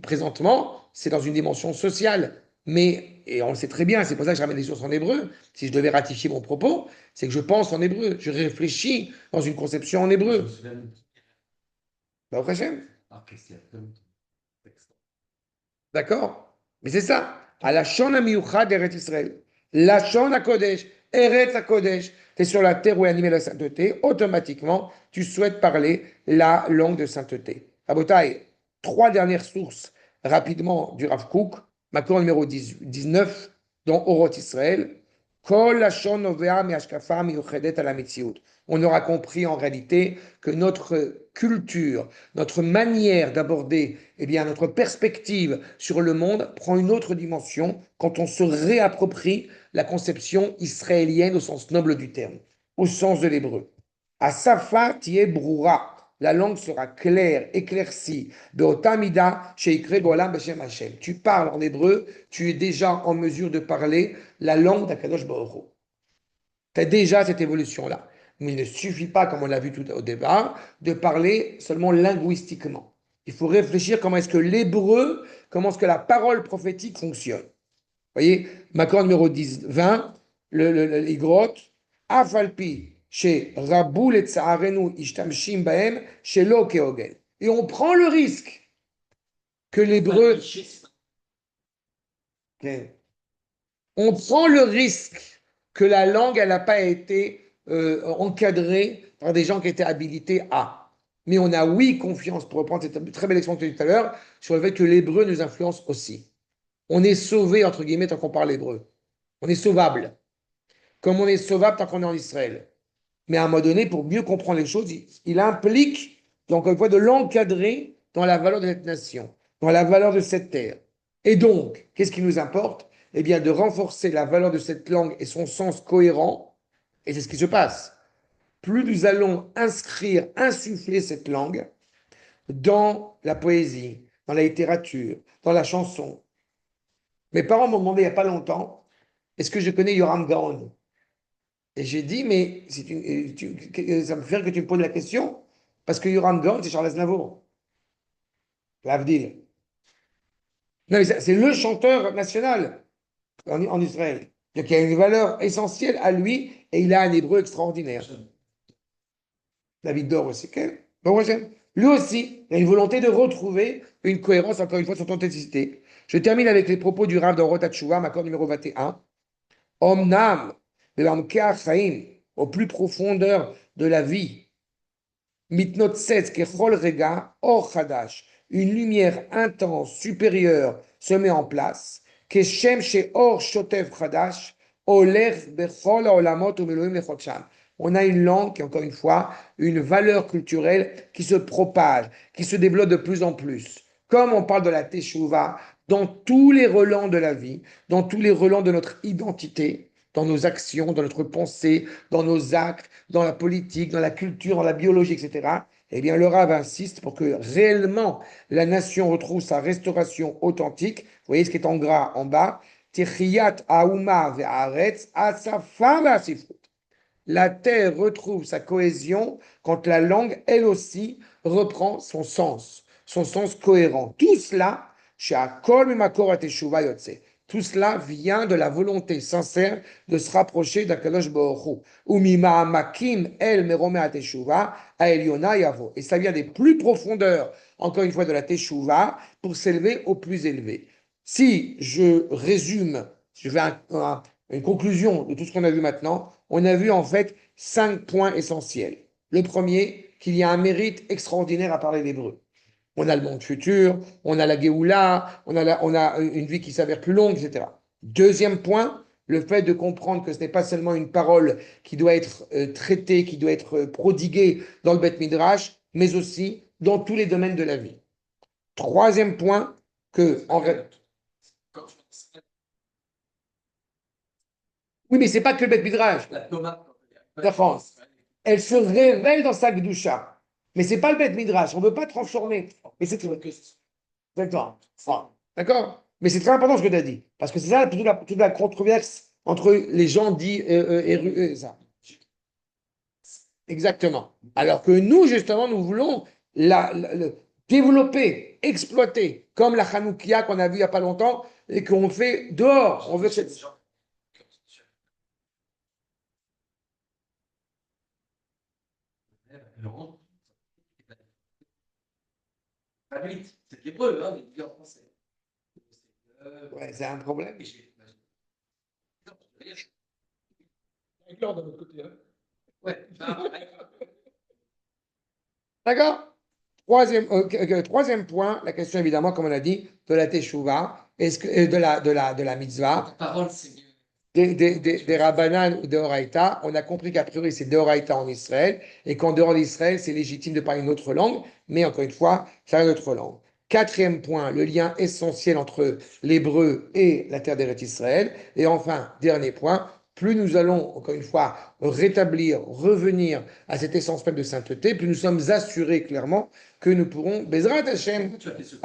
Speaker 1: présentement, c'est dans une dimension sociale. Mais, et on le sait très bien, c'est pour ça que je ramène les sources en hébreu. Si je devais ratifier mon propos, c'est que je pense en hébreu. Je réfléchis dans une conception en
Speaker 2: Je
Speaker 1: hébreu.
Speaker 2: me souviens de
Speaker 1: Bah, au Hachem.
Speaker 2: Christian.
Speaker 1: D'accord? Mais c'est ça. À la Shona Miyuchad Eretz Israël. La Shona Kodesh, Eretz Kodesh. Tu es sur la terre où est animée la sainteté. Automatiquement, tu souhaites parler la langue de sainteté. Rabotai, trois dernières sources rapidement du Rav Kook. Macron numéro 19 dans Oroth Israël. Kol Lashon Novea Me'ashkafa Miyuchedet Ala Metziut. On aura compris en réalité que notre culture, notre manière d'aborder, eh bien, notre perspective sur le monde prend une autre dimension quand on se réapproprie la conception israélienne au sens noble du terme, au sens de l'hébreu. Asafa tiye broura. La langue sera claire, éclaircie. Beotamida sheikre golam b'shem Hashem. Tu parles en hébreu, tu es déjà en mesure de parler la langue d'Akadosh Baruch Hu. Tu as déjà cette évolution-là. Mais il ne suffit pas, comme on l'a vu tout au départ, de parler seulement linguistiquement. Il faut réfléchir comment est-ce que l'hébreu, comment est-ce que la parole prophétique fonctionne. Vous voyez, Macron numéro 10, 20, l'igrot, Afalpi, chez Raboul et Tsaharenu, Ishtamshim Baem, chez Lokeogen. Et on prend le risque que l'hébreu. On prend le risque que la langue, elle n'a pas été encadrée par des gens qui étaient habilités à. Mais on a, oui, confiance, pour reprendre cette très belle expression tout à l'heure, sur le fait que l'hébreu nous influence aussi. On est sauvé, entre guillemets, tant qu'on parle hébreu. On est sauvable. Comme on est sauvable tant qu'on est en Israël. Mais à un moment donné, pour mieux comprendre les choses, il implique, encore une fois, de l'encadrer dans la valeur de cette nation, dans la valeur de cette terre. Et donc, qu'est-ce qui nous importe? Eh bien, de renforcer la valeur de cette langue et son sens cohérent. Et c'est ce qui se passe. Plus nous allons inscrire, insuffler cette langue dans la poésie, dans la littérature, dans la chanson. Mes parents m'ont demandé il n'y a pas longtemps, est-ce que je connais Yoram Gaon? Et j'ai dit, mais ça me fait rire que tu me poses la question, parce que Yoram Gaon, c'est Charles Aznavour, l'Avdil. Non, mais c'est le chanteur national en Israël. Donc il y a une valeur essentielle à lui, et il a un hébreu extraordinaire. David Dor aussi. Lui aussi, il a une volonté de retrouver une cohérence, encore une fois, sur authenticité. Je termine avec les propos du Rav dans Rotat Tshuva, accord numéro 21. Omnam, au plus profondeur de la vie, mitnotsetz kechol rega, or chadash, une lumière intense, supérieure, se met en place, keshem she or shotev chadash, oler bechol haolamot umeluim lechotsham. On a une langue qui, encore une fois, une valeur culturelle qui se propage, qui se développe de plus en plus. Comme on parle de la teshuva, dans tous les relents de la vie, dans tous les relents de notre identité, dans nos actions, dans notre pensée, dans nos actes, dans la politique, dans la culture, dans la biologie, etc., eh bien, le Rav insiste pour que réellement la nation retrouve sa restauration authentique. Vous voyez ce qui est en gras en bas. Tichiyat auma ve'aretz asafa ve'asifrut. La terre retrouve sa cohésion quand la langue, elle aussi, reprend son sens cohérent. Tout cela, tout cela vient de la volonté sincère de se rapprocher d'Akadosh Baruch Hu. Et ça vient des plus profondeurs, encore une fois, de la Teshuvah, pour s'élever au plus élevé. Si je résume, je fais une conclusion de tout ce qu'on a vu maintenant, on a vu en fait 5 points essentiels. Le premier, qu'il y a un mérite extraordinaire à parler l'hébreu. On a le monde futur, on a la Géoula, on a une vie qui s'avère plus longue, etc. Deuxième point, le fait de comprendre que ce n'est pas seulement une parole qui doit être traitée, qui doit être prodiguée dans le Beth Midrash, mais aussi dans tous les domaines de la vie. Troisième point, que en fait, oui, mais c'est pas que le Beth Midrash. La France, elle se révèle dans sa Gdusha. Mais c'est pas le Beth Midrash, on ne veut pas transformer. Mais c'est d'accord. D'accord. Mais c'est très important ce que tu as dit. Parce que c'est ça toute la controverse entre les gens dits et ça. Exactement. Alors que nous, justement, nous voulons développer, exploiter, comme la Hanoukia qu'on a vu il n'y a pas longtemps et qu'on fait dehors. On veut cette.
Speaker 2: C'est l'hébreu, hein, mais dit en français.
Speaker 1: Ouais, c'est un problème.
Speaker 3: Avec l'ordre de l'autre côté. Hein.
Speaker 2: Ouais.
Speaker 1: D'accord? Troisième point, la question évidemment, comme on a dit, de la teshuva, est-ce que, de la mitzvah,
Speaker 2: La parole, c'est mieux.
Speaker 1: des Rabbanan ou des Horaïta, on a compris qu'a priori c'est des Horaïta en Israël, et qu'en dehors d'Israël, c'est légitime de parler une autre langue, mais encore une fois, c'est une autre langue. Quatrième point, le lien essentiel entre l'hébreu et la terre d'Eretz Israël. Et enfin, dernier point, plus nous allons, encore une fois, rétablir, revenir à cette essence même de sainteté, plus nous sommes assurés clairement que nous pourrons, Bezrat Hashem,
Speaker 2: Pourquoi tu as fait ce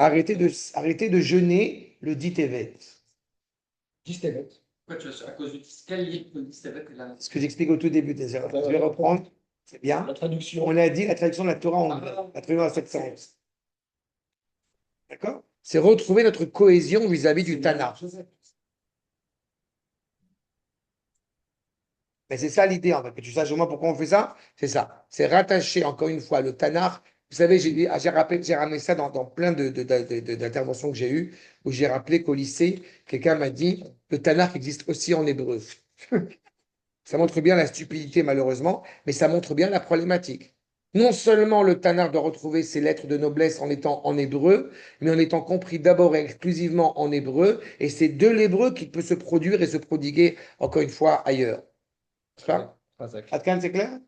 Speaker 1: arrêter de jeûner le dit Tevet.
Speaker 3: Distevet.
Speaker 2: Pourquoi tu as à cause du quel lien le Distevet et la
Speaker 1: Ce que j'explique au tout début déjà. Je vais reprendre. C'est bien.
Speaker 3: La traduction.
Speaker 1: On a dit la traduction de la Torah en grec, la traduction à 711. D'accord? C'est retrouver notre cohésion vis-à-vis du Tana. Mais c'est ça l'idée, en fait, que tu saches au moins pourquoi on fait ça. C'est ça. C'est rattacher encore une fois le Tanakh. Vous savez, j'ai ramené ça dans plein d'interventions que j'ai eues, où j'ai rappelé qu'au lycée, quelqu'un m'a dit le Tanakh existe aussi en hébreu. Ça montre bien la stupidité, malheureusement, mais ça montre bien la problématique. Non seulement le Tanakh doit retrouver ses lettres de noblesse en étant en hébreu, mais en étant compris d'abord et exclusivement en hébreu, et c'est de l'hébreu qu'il peut se produire et se prodiguer, encore une fois, ailleurs. C'est ça? Atkan, c'est clair?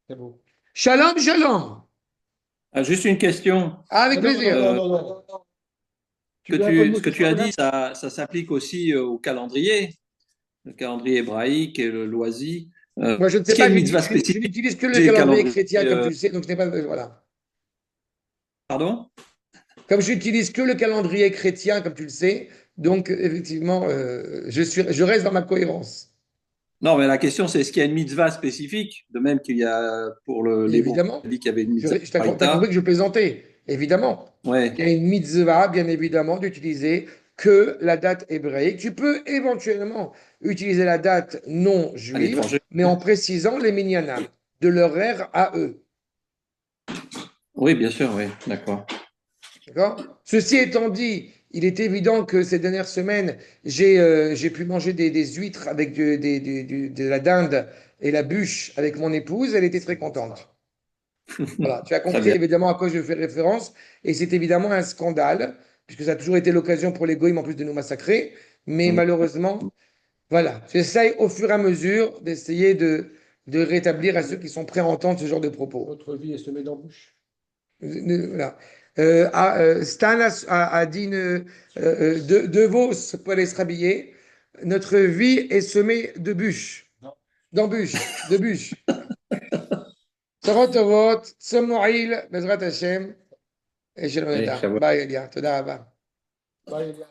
Speaker 3: C'est beau.
Speaker 1: Shalom, shalom.
Speaker 4: Juste une question.
Speaker 1: Avec
Speaker 3: Non, non,
Speaker 1: plaisir.
Speaker 3: non.
Speaker 4: Ce que tu as dit, ça s'applique aussi au calendrier, le calendrier hébraïque et le loisir.
Speaker 1: Moi, je ne sais
Speaker 4: Est-ce qu'il y a
Speaker 1: pas,
Speaker 4: une
Speaker 1: je
Speaker 4: mitzvah spécifique
Speaker 1: n'utilise que le
Speaker 4: des
Speaker 1: calendrier
Speaker 4: calendriers,
Speaker 1: chrétien, comme tu le sais, donc je n'ai pas. Voilà.
Speaker 4: Pardon?
Speaker 1: Comme j'utilise que le calendrier chrétien, comme tu le sais, donc effectivement, je reste dans ma cohérence.
Speaker 4: Non, mais la question, c'est est-ce qu'il y a une mitzvah spécifique, de même qu'il y a pour l'hébreu,
Speaker 1: Évidemment.
Speaker 4: dit qu'il y avait une mitzvah
Speaker 1: T'as compris
Speaker 4: braïta.
Speaker 1: que je plaisantais. Évidemment.
Speaker 4: Ouais.
Speaker 1: Il y a une mitzvah, bien évidemment, d'utiliser que la date hébraïque. Tu peux éventuellement utiliser la date non
Speaker 4: À
Speaker 1: juive,
Speaker 4: l'étranger.
Speaker 1: mais en précisant les minyanam, de leur ère à eux.
Speaker 4: Oui, bien sûr, oui, d'accord.
Speaker 1: D'accord? Ceci étant dit, il est évident que ces dernières semaines, j'ai pu manger des huîtres avec de la dinde et la bûche avec mon épouse. Elle était très contente. Voilà, tu as
Speaker 4: Très
Speaker 1: compris
Speaker 4: bien.
Speaker 1: évidemment à quoi je fais référence. Et c'est évidemment un scandale, puisque ça a toujours été l'occasion pour les goïms en plus de nous massacrer. Mais malheureusement, voilà, j'essaye au fur et à mesure d'essayer de rétablir à ceux qui sont prêts à entendre ce genre de propos.
Speaker 3: Votre vie est semée d'embûches.
Speaker 1: Voilà. Stan a dit de Vos pour aller se rhabiller. Notre vie est semée de bûches, d'embûches, de bûches. Sarot Tovot, Tzom No'il, Bezrat Hashem, et Shalom
Speaker 4: Allez,
Speaker 1: Etam.
Speaker 4: Shabbat.
Speaker 1: Bye, Elia. Toda Rabba.
Speaker 3: Bye, les gars.